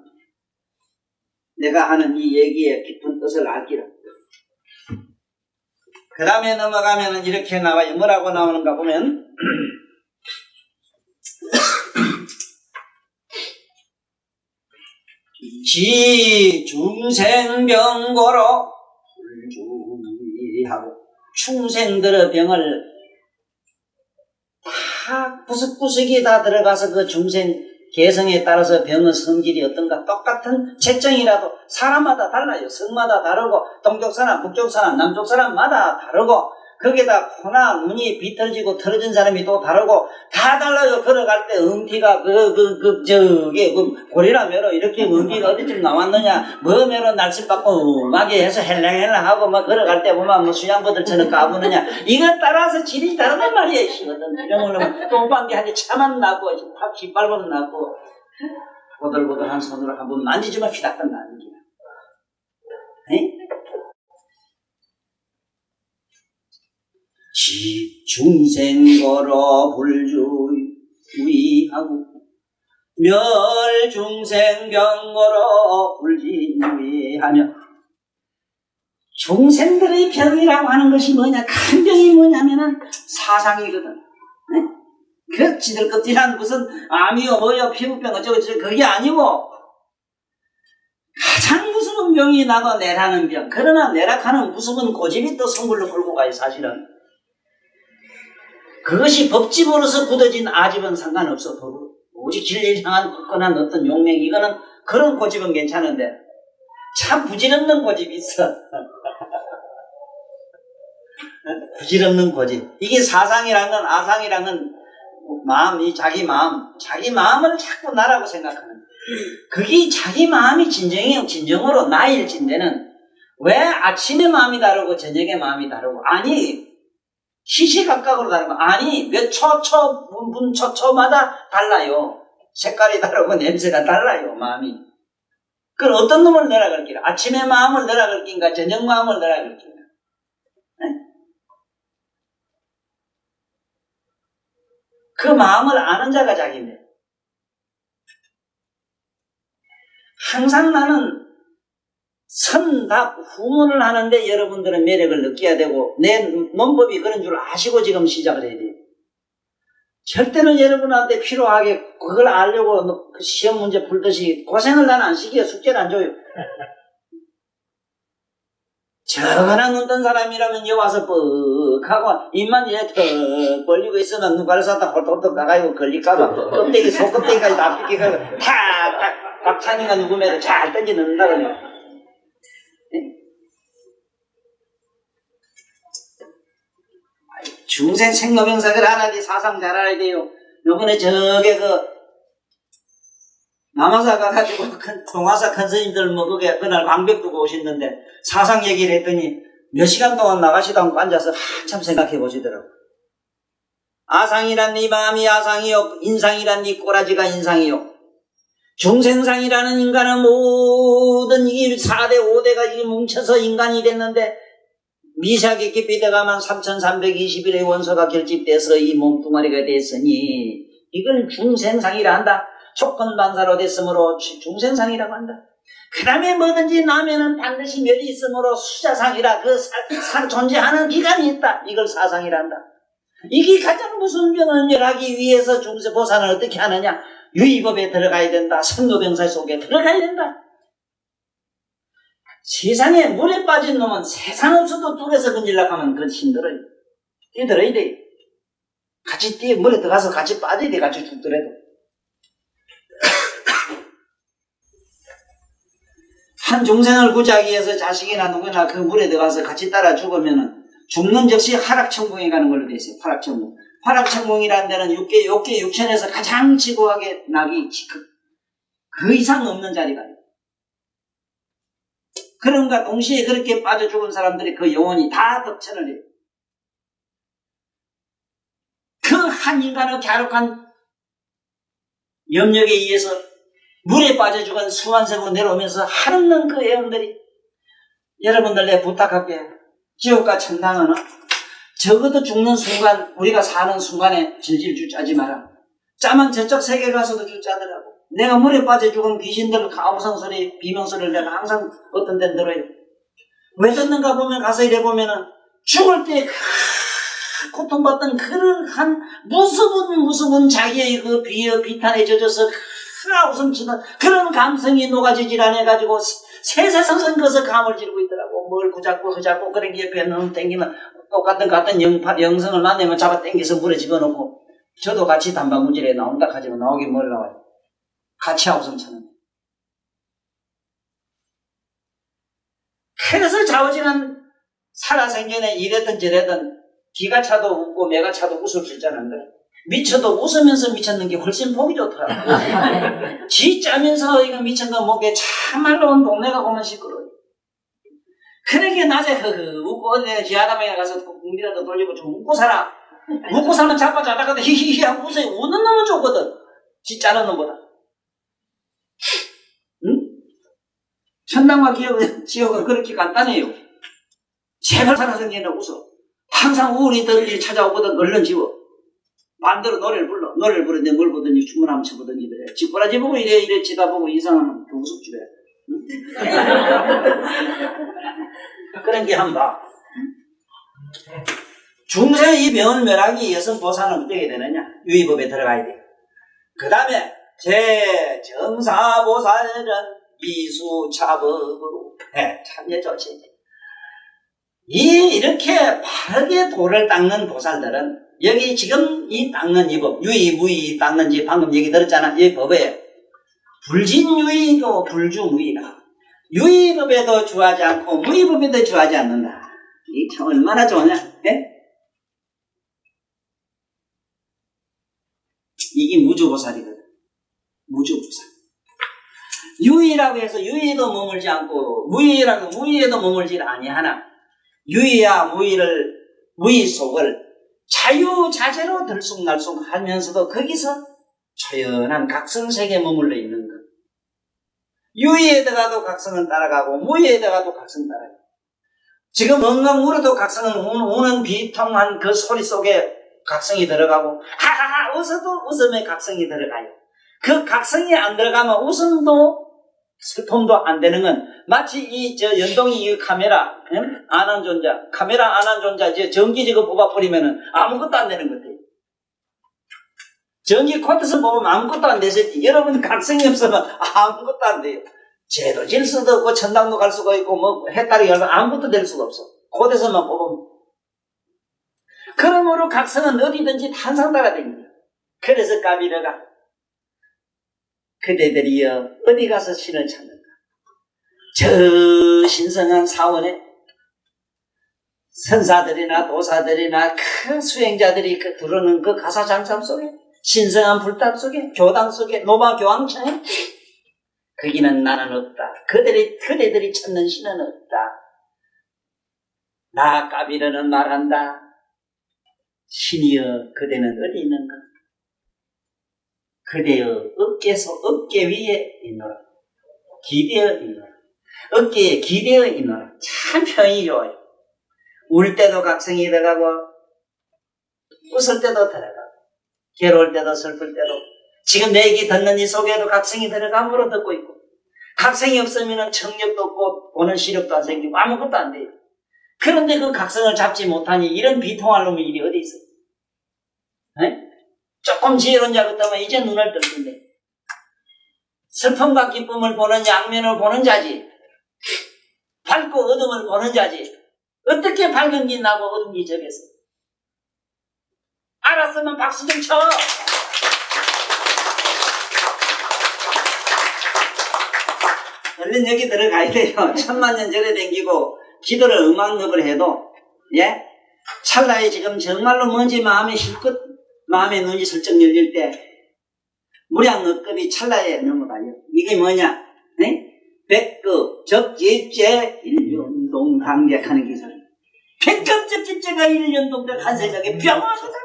내가 하는 이 얘기의 깊은 뜻을 알기라. 그 다음에 넘어가면 이렇게 나와요. 뭐라고 나오는가 보면 지 중생병고로 불주의하고 충생들의 병을 다 구석구석에 다 들어가서 그 중생 개성에 따라서 병의 성질이 어떤가 똑같은 책정이라도 사람마다 달라요. 성마다 다르고 동쪽 사람, 북쪽 사람, 남쪽 사람마다 다르고 거기다 코나 눈이 비틀어지고 틀어진 사람이 또 다르고 다 달라요. 걸어갈 때 음티가 고리라 매로 이렇게 음티가 어디쯤 나왔느냐 뭐 매로 날씨 받고 막이 해서 헬랑헬랑하고 막 걸어갈 때 보면 뭐 수양버들처럼 까부느냐 이거 따라서 질이 다르단 말이에요. 어떤 이런 걸로 똥방귀 한 개 차만 나고 팍 깃발버릇 나고 보들보들한 손으로 한번 만지지만 휘닥닥 나는 거야. 중생거로 불주의하고 멸중생병거로 불진의하며 중생들의 병이라고 하는 것이 뭐냐? 큰 병이 뭐냐면은 사상이거든. 그 지들껍질한 무슨 암이요 뭐요 피부병 어쩌고 그게 아니고 가장 무서운 병이 나도 내라는 병. 그러나 내락하는 무서운 고집이 또 선불로 끌고 가요. 사실은 그것이 법집으로서 굳어진 아집은 상관없어. 오직 진리를 향한 굳건한 어떤 용맹 이거는 그런 고집은 괜찮은데 참 부질없는 고집이 있어. 부질없는 고집. 이게 사상이란 건 아상이란 건 마음이 자기 마음을 자꾸 나라고 생각하는 그게 자기 마음이 진정으로 나일진데는 왜 아침에 마음이 다르고 저녁에 마음이 다르고 아니 시시각각으로 다른 거 아니 몇 초마다 달라요. 색깔이 다르고 냄새가 달라요. 마음이. 그럼 어떤 놈을 내라 그럴기라 아침에 마음을 내라 그럴긴가 저녁 마음을 내라 그럴긴가 그 마음을 아는 자가 자기인데 항상 나는 선답 후문을 하는데 여러분들은 매력을 느껴야 되고 내 논법이 그런 줄 아시고 지금 시작을 해야 돼요. 절대로 여러분한테 필요하게 그걸 알려고 그 시험 문제 풀듯이 고생을 나는 안 시켜요. 숙제를 안 줘요. 저거나 눈 뜬 사람이라면 여기 와서 뻑하고 입만 이렇게 턱 벌리고 있으면 누가를 쐈다 홀떡홀떡 가가지고 걸릴까봐 껍데기 속껍데기까지 다 삐끼가지고 탁 박찬이가 누구면 잘 던져 넣는다 그래요. 중생 생로병사들 하나님 사상 잘 알아야 돼요. 요번에 저게 남아사 가가지고 동화사 큰 스님들 뭐 그게 그날 방벽 두고 오셨는데 사상 얘기를 했더니 몇 시간 동안 나가시다 않고 앉아서 한참 생각해 보시더라고요. 아상이란 네 마음이 아상이요 인상이란 네 꼬라지가 인상이요 중생상이라는 인간은 모든 이 4대 5대가 뭉쳐서 인간이 됐는데 미세하게 깊이 들어가면 3321의 원소가 결집돼서 이 몸뚱아리가 됐으니 이걸 중생상이라 한다. 조건반사로 됐으므로 중생상이라고 한다. 그 다음에 뭐든지 나면은 반드시 멸이 있으므로 수자상이라 그 존재하는 기간이 있다. 이걸 사상이라 한다. 이게 가장 무슨 병을 멸하기 위해서 중세보살은 어떻게 하느냐? 유의법에 들어가야 된다. 선도병사 속에 들어가야 된다. 세상에 물에 빠진 놈은 세상 없어도 뚝에서 건질려고 하면 그건 힘들어요. 뛰들어야 돼. 같이 물에 들어가서 같이 빠져야 돼. 같이 죽더라도. 한 중생을 구제하기 위해서 자식이나 누구나 그 물에 들어가서 같이 따라 죽으면은 죽는 즉시 하락천궁에 가는 걸로 돼 있어요. 하락천궁. 하락천궁이라는 데는 욕계 육천에서 가장 지고하게 낙이 그 이상 없는 자리가. 그런가 동시에 그렇게 빠져 죽은 사람들이 그 영혼이 다 덕천을 해요. 그 한 인간의 갸륵한 염력에 의해서 물에 빠져 죽은 수완세고 내려오면서 하는 그 애원들이 여러분들 내 부탁할게. 지옥과 천당은 적어도 죽는 순간 우리가 사는 순간에 질질 주짜지 마라. 짜면 저쪽 세계 가서도 주짜더라고. 내가 물에 빠져 죽은 귀신들 가오성 소리 비명소리를 내가 항상 어떤 데는 들어요. 왜 듣는가 보면 가서 이래 보면은 죽을 때 고통받던 그런 한 무수분 자기의 그 비탄에 젖어서 웃음치는 그런 감성이 녹아지질 않아가지고 세세성성 거서 감을 지르고 있더라고. 뭘 구잡고 허잡고 그런 게 옆에 너무 땡기면 똑같은 영성을 만나면 잡아 땡겨서 물에 집어넣고 저도 같이 단방무질에 나온다 하지만 나오긴 뭘 나와요. 같이 웃음치는. 그래서 좌우지간 살아생전에 이랬든 저랬든 기가 차도 웃고 매가 차도 웃을 수 있잖아요. 미쳐도 웃으면서 미쳤는 게 훨씬 보기 좋더라고요. 지 짜면서 이거 미친 거 먹게 참말로 온 동네가 보면 시끄러워요. 그러게 낮에 웃고 어디 지하담에 가서 궁디라도 돌리고 좀 웃고 살아. 웃고 살면 자빠 자다가도 히히히 하고 웃어요. 웃는 놈은 좋거든. 지 짜는 놈보다. 응? 천당과 지옥은 그렇게 간단해요. 제발 살아생전에 웃어. 항상 우울이들이 찾아오거든. 얼른 지워. 반대로 노래를 부르는데 뭘 보든지 춤을 한번 춰보든지 그래. 집꼬라지 보고 이래 치다보고 이상하면 우습지 그래. 그런 게 한번 봐. 중생의 이 병을 멸하기 위해서 보살은 어떻게 되느냐? 유의법에 들어가야 돼. 그 다음에 제정사보살은 이수차법으로 참 좋지. 이렇게 바르게 돌을 닦는 보살들은 여기 지금 이 닦는 이 법, 유의, 무의 닦는 지 방금 얘기 들었잖아. 이 법에 불진유의도 불주무의라. 유의법에도 주하지 않고 무의법에도 주하지 않는다. 이게 참 얼마나 좋으냐? 네? 이게 무주보살이거든. 무주보살. 유의라고 해서 유의에도 머물지 않고 무의라고 무의에도 머물지 아니하나 유의와 무의 속을 자유자재로 들쑥날쑥 하면서도 거기서 초연한 각성세계에 머물러 있는 것. 유의에다가도 각성은 따라가고 무의에다가도 각성 따라가고. 지금 엉엉 울어도 각성은 우는 비통한 그 소리 속에 각성이 들어가고 하하하 웃어도 웃음에 각성이 들어가요. 그 각성이 안 들어가면 웃음도 슬픔도 안 되는 건 마치 연동이 이 카메라 안 한 존재 카메라 안 한 존재 이제 전기 저거 뽑아버리면은 아무것도 안 되는 것 같아요. 전기 코트에서 보면 아무것도 안 되지. 여러분 각성이 없으면 아무것도 안 돼요. 죄도 질 수도 없고 천당도 갈 수가 있고 뭐 해탈이 열면 아무것도 될 수가 없어. 코트에서만 뽑으면. 그러므로 각성은 어디든지 탄상 따라 다닙니다. 그래서 까비르가 그대들이여 어디 가서 신을 찾는가? 저 신성한 사원에 선사들이나 도사들이나 큰 수행자들이 들어오는 그 가사장참 속에 신성한 불탑 속에 교당 속에 노마교황청에 거기는 나는 없다. 그대들이 찾는 신은 없다. 나 까비르는 말한다. 신이여 그대는 어디 있는가? 그대여 어깨 위에 있노라. 기대어 있노라. 어깨에 기대어 있노라. 참 표현이 좋아요. 울 때도 각성이 들어가고 웃을 때도 들어가고 괴로울 때도 슬플 때도 지금 내 얘기 듣는 이 속에도 각성이 들어감으로 듣고 있고 각성이 없으면 청력도 없고 보는 시력도 안 생기고 아무것도 안 돼요. 그런데 그 각성을 잡지 못하니 이런 비통할 놈의 일이 어디 있어요? 네? 조금 지혜로운 자 같으면 이제 눈을 뜰 텐데 슬픔과 기쁨을 보는 양면을 보는 자지 밝고 어둠을 보는 자지 어떻게 밝은 게 나고 어두운 게 저겠어? 알았으면 박수 좀 쳐! 얼른 여기 들어가야 돼요. 1000만년 절에 댕기고 기도를 음악업을 해도 예? 찰나에 지금 정말로 뭔지 마음에 실컷 마음의 눈이 슬쩍 열릴 때 무량업급이 찰나에 넘어가요. 이게 뭐냐? 네? 백급 적집제 일륜동당객하는 기술. 백급 적집제가 일륜동당 한 생각에 병원을 잡니다.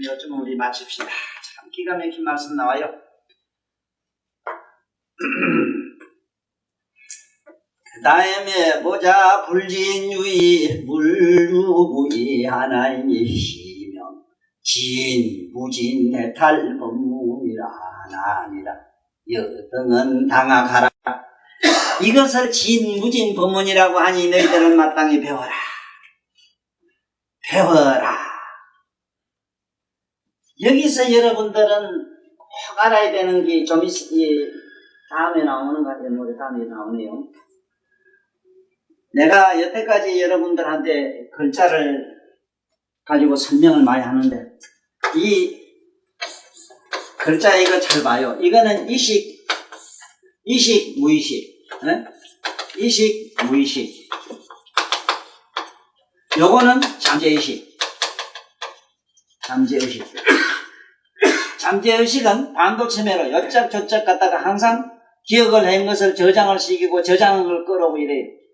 요즘 우리 마칩시다. 참 기가 막힌 말씀 나와요. 다음에 보자 불진유의 물유부의 하나님이시며 진무진해탈법문이라 하나니라 여등은 당학하라. 이것을 진무진법문이라고 하니 너희들은 마땅히 배워라. 배워라. 여기서 여러분들은 꼭 알아야 되는 게 좀 다음에 나오는 것 같아요. 노래 다음에 나오네요. 내가 여태까지 여러분들한테 글자를 가지고 설명을 많이 하는데 이 글자 이거 잘 봐요. 이거는 이식, 무의식. 네? 이식, 무의식. 요거는 잠재의식. 잠재의식. 잠재의식은 반도체매로 여짝 저짝 갖다가 항상 기억을 한 것을 저장을 시키고 저장을 끌어오고 이래요.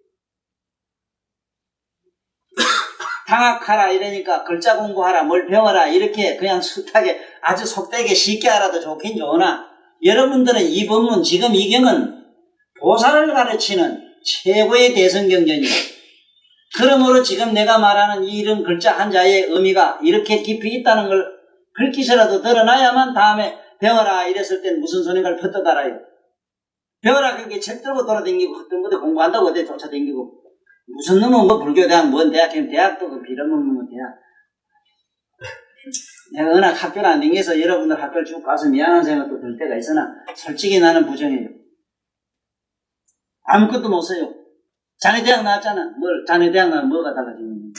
당학하라 이러니까 글자 공부하라 뭘 배워라 이렇게 그냥 숱하게 아주 속되게 쉽게 알아도 좋긴 좋으나 여러분들은 이 법문 지금 이 경은 보살을 가르치는 최고의 대성경전이에요. 그러므로 지금 내가 말하는 이런 글자 한자의 의미가 이렇게 깊이 있다는 걸 글귀서라도 드러나야만 다음에 배워라 이랬을 땐 무슨 소리인가를 퍼뜩 알아요. 배워라 그렇게 책 들고 돌아다니고 어떤 것도 공부한다고 어디 쫓아다니고 무슨 놈은 뭐 불교대학 뭔 대학이면 대학도 그 빌어먹는 대학. 내가 워낙 학교를 안 다녀서 여러분들 학교를 쭉 가서 미안한 생각도 들 때가 있으나 솔직히 나는 부정해요. 아무것도 못 써요. 자네 대학 나왔잖아. 자네 대학 나면 뭐가 달라지는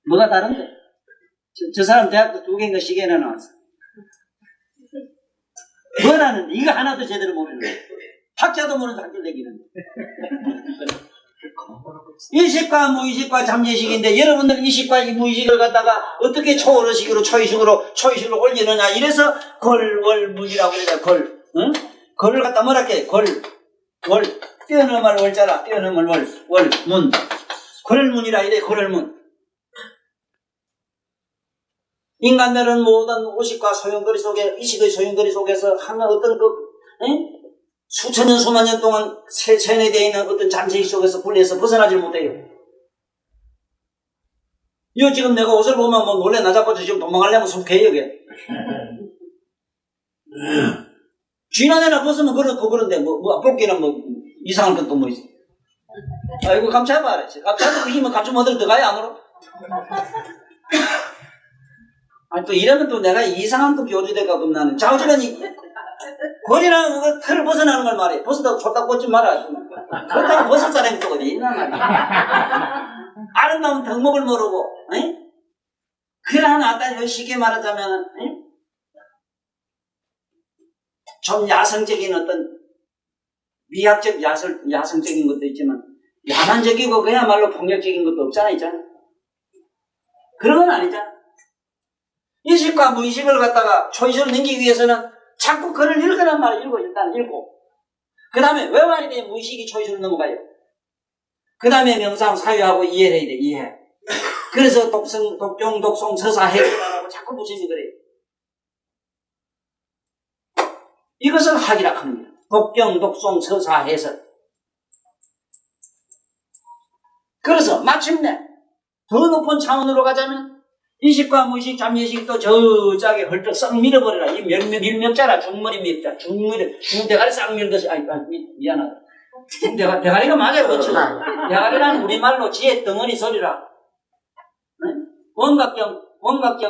뭐가 다른데? 저 사람 대학도 2개인가 3개나 나왔어. 뭐라는데? 이거 하나도 제대로 모르는데. 학자도 모르는 학교 내기는. 일식과 무의식과 잠재의식인데 여러분들 이식과 무의식을 갖다가 어떻게 초월의식으로 초의식으로 올리느냐 이래서 걸월문이라고 그러잖아. 응? 걸을 갖다 뭐라 해? 월 뛰어넘을 월자라 뛰어넘을 월문 걸문이라 이래. 걸문. 인간들은 모든 의식과 소용돌이 속에 이식의 소용돌이 속에서 하나 어떤 수천 년 수만 년 동안 세뇌되어 있는 어떤 잠재의식 속에서 분리해서 벗어나질 못해요. 이거 지금 내가 옷을 보면 뭐 놀래 나 잡고 지금 도망가려면 속해요 이게. 쥐나내나 벗으면 그렇고 그런데 뭐 뽑기는 뭐 이상한 건 또 뭐 있어. 아이고 감춰봐. 감춰도 그 힘은 감추면 어디로 들어가야 안으로. 아니 또 이러면 또 내가 이상한 또 교주대가 그럼 나는 자우지간이 거리라는 거 틀을 벗어나는 걸 말해. 벗었다고 쳤다고 꽂지 마라. 그렇다고 벗을 사람이 또 어디 있나 말이야. 아름다운 덕목을 모르고 그러한 아따 쉽게 말하자면 좀 야성적인 어떤 미학적 야성적인 것도 있지만 야만적이고 그야말로 폭력적인 것도 없잖아. 있잖아. 그런 건 아니잖아. 이식과 무의식을 갖다가 초의식으로 넘기기 위해서는 자꾸 글을 읽으란 말을 일단 읽고 그 다음에 외워야 돼. 무의식이 초의식으로 넘어가요. 그 다음에 명상 사유하고 이해를 해야 돼, 이해. 그래서 독종, 독송, 서사, 해설하라고 자꾸 붙이는 거래요. 이것을 학이라 합니다. 독경, 독송, 서사, 해설. 그래서 마침내 더 높은 차원으로 가자면 이식과 무의식, 잠재의식이 또 저짝에 헐떡 싹 밀어버려라. 이 밀명자라, 중머리 밀자. 중대가리 싹 밀듯이, 미안하다. 대가리가 맞아요, 그렇죠? 대가리라는 우리말로 지혜 덩어리 소리라. 네? 원각경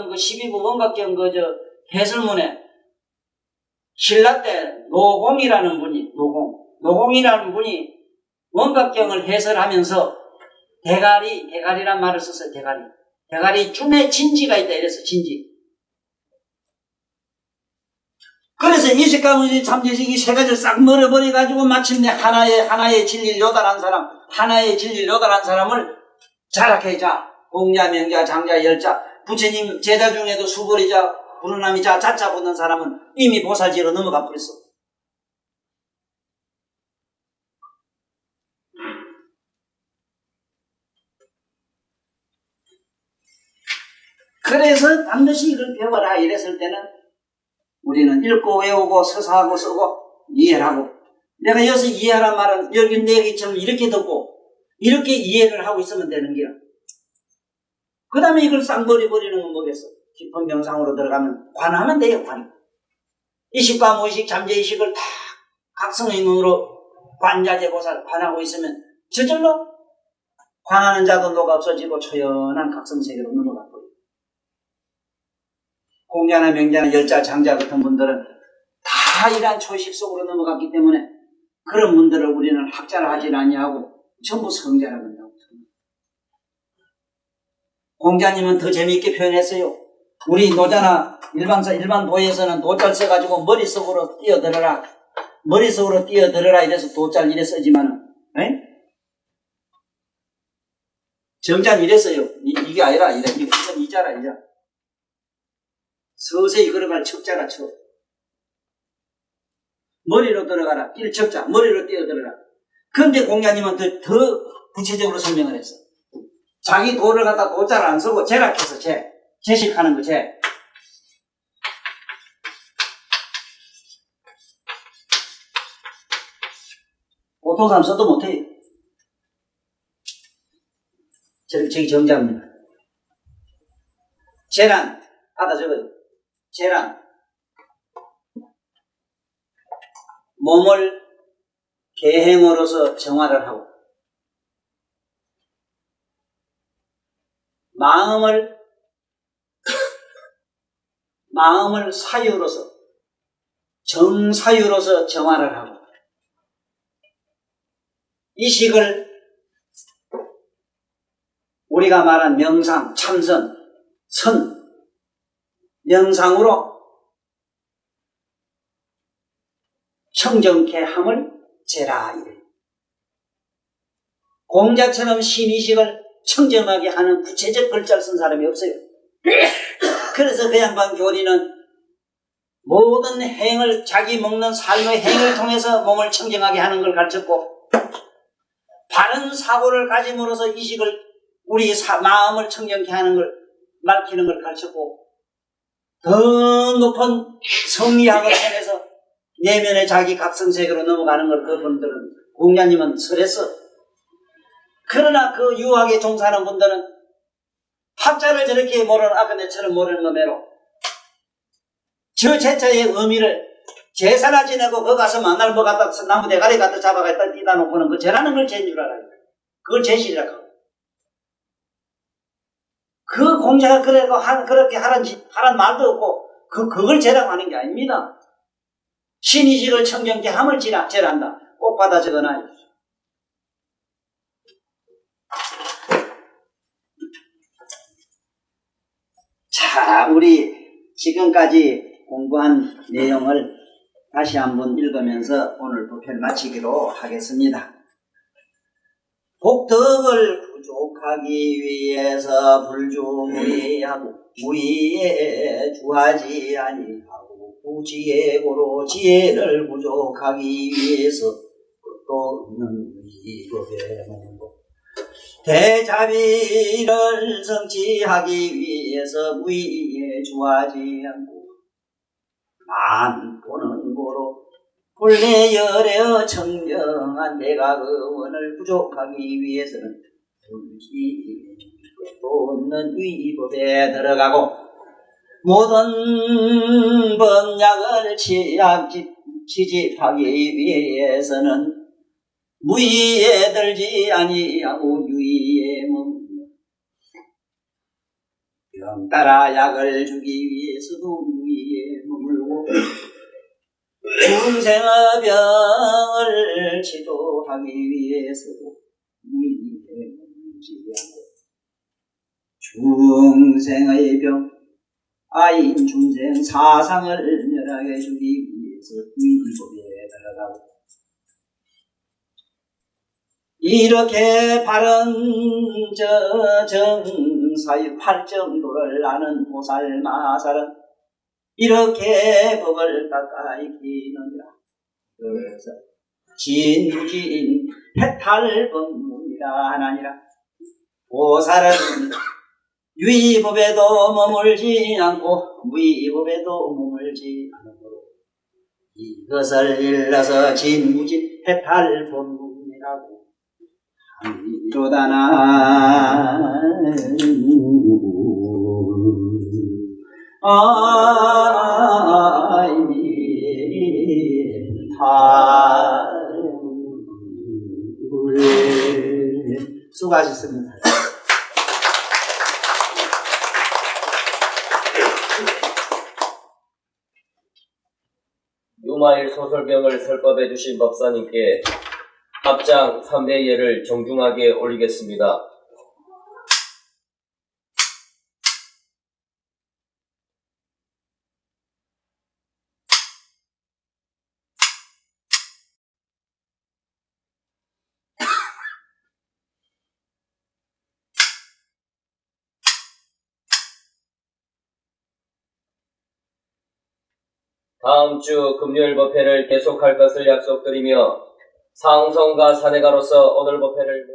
그 12부 원각경 해설문에 신라 때 노공이라는 분이, 노공이라는 분이 원각경을 해설하면서 대가리란 말을 썼어요, 대가리 중에 진지가 있다 이랬어, 진지. 그래서 이식과 무의식, 잠재의식 이 세 가지를 싹 멀어버려가지고 마침내 하나의 진리를 요달한 사람을 자락해자. 공자, 명자, 장자, 열자. 부처님 제자 중에도 수벌이자, 부르남이자, 자자 붙는 사람은 이미 보살지로 넘어가 버렸어. 그래서 반드시 이걸 배워라 이랬을 때는 우리는 읽고 외우고 서사하고 쓰고 이해를 하고, 내가 여기서 이해하란 말은 여기 내 얘기처럼 이렇게 듣고 이렇게 이해를 하고 있으면 되는 거야. 그 다음에 이걸 쌍버리는 건 뭐겠어? 깊은 명상으로 들어가면 관하면 돼요, 관. 이식과 무의식, 잠재의식을 다 각성의 눈으로 관자재보살 관하고 있으면 저절로 관하는 자도가 없어지고 초연한 각성세계로 넘어가 버려요. 공자나 명자나 열자, 장자 같은 분들은 다 이러한 초식 속으로 넘어갔기 때문에 그런 분들을 우리는 학자를 하지 아니하고 전부 성자라고 한다고. 공자님은 더 재미있게 표현했어요. 우리 노자나 일반 도에서는 도자를 써가지고 머릿속으로 뛰어들어라 이래서 도자를 이래 쓰지만은, 정자는 이랬어요. 이게 아니라 이건 이자라. 서서히 걸어갈 척자라, 척. 머리로 들어가라, 척자, 머리로 뛰어들어라. 그런데 공자님은 더 구체적으로 설명을 했어. 자기 도를 갖다 도자를 안 쓰고 제락해서 제식하는 거, 보통 사람 써도 못해요. 저기 정자입니다. 제란, 적어요. 제란. 몸을 계행으로서 정화를 하고, 마음을 사유로서, 정사유로서 정화를 하고, 이식을 우리가 말한 명상, 참선, 명상으로 청정케 함을 제라 이래. 공자처럼 신의식을 청정하게 하는 구체적 글자를 쓴 사람이 없어요. 그래서 그 양반 교리는 모든 행을, 자기 먹는 삶의 행을 통해서 몸을 청정하게 하는 걸 가르쳤고, 바른 사고를 가짐으로써 이식을, 우리 마음을 청정케 하는 걸, 밝히는 걸 가르쳤고, 더 높은 성리학을 통해서 내면의 자기 각성세계로 넘어가는 걸 그분들은, 공자님은 설했어. 그러나 그 유학에 종사하는 분들은 학자를 저렇게 모르는, 아까 내처럼 모르는 것매로 저 제자의 의미를 제사나 지내고 거 가서 만날 뭐 갖다 나무 대가리 갖다 잡아갔다 띠다 놓고는 그 죄라는 걸 죄인 줄 알아요. 그걸 죄시라고 하고. 그 공자가 그렇게 하란 말도 없고 그걸 죄라고 하는 게 아닙니다. 신의식을 청정케 함을 죄란다. 꼭 받아 적어놔요. 자, 우리 지금까지 공부한 내용을 다시 한번 읽으면서 오늘 부패를 마치기로 하겠습니다. 복덕을 부족하기 위해서 불주무리하고 무리에 주하지 아니하고 부지혜고로 지혜를 부족하기 위해서 또 없는 이법에 먹는 것 대자비를 성취하기 위해서 무의에 주하지 않고 만 보는 고로 본래 열애어 청정한 내가 의원을 부족하기 위해서는 불지 것도 없는 위법에 들어가고 모든 법약을 취집하기 위해서는 무의에 들지 아니하고 유의에 머물며 병 따라 약을 주기 위해서도 유의에 머물고 중생의 병을 치료하기 위해서도 무의에 머물지 않고 중생의 병 아인 중생 사상을 멸하게 주기 위해서 위법에 들어가고 이렇게 바른 정사의 팔정도를 아는 보살 마살은 이렇게 법을 닦아 익히느니라. 그래서 진무진 해탈법문이라 하나니라. 보살은 유의법에도 머물지 않고 무의법에도 머물지 않으므로 이것을 일러서 진무진 해탈법문이라고 이로다나 수고하셨습니다. 유마일 소설병을 설법해 주신 법사님께 합장 3배 예를 정중하게 올리겠습니다. 다음 주 금요일 법회를 계속할 것을 약속드리며 상성과 사내가로서 오늘 법회를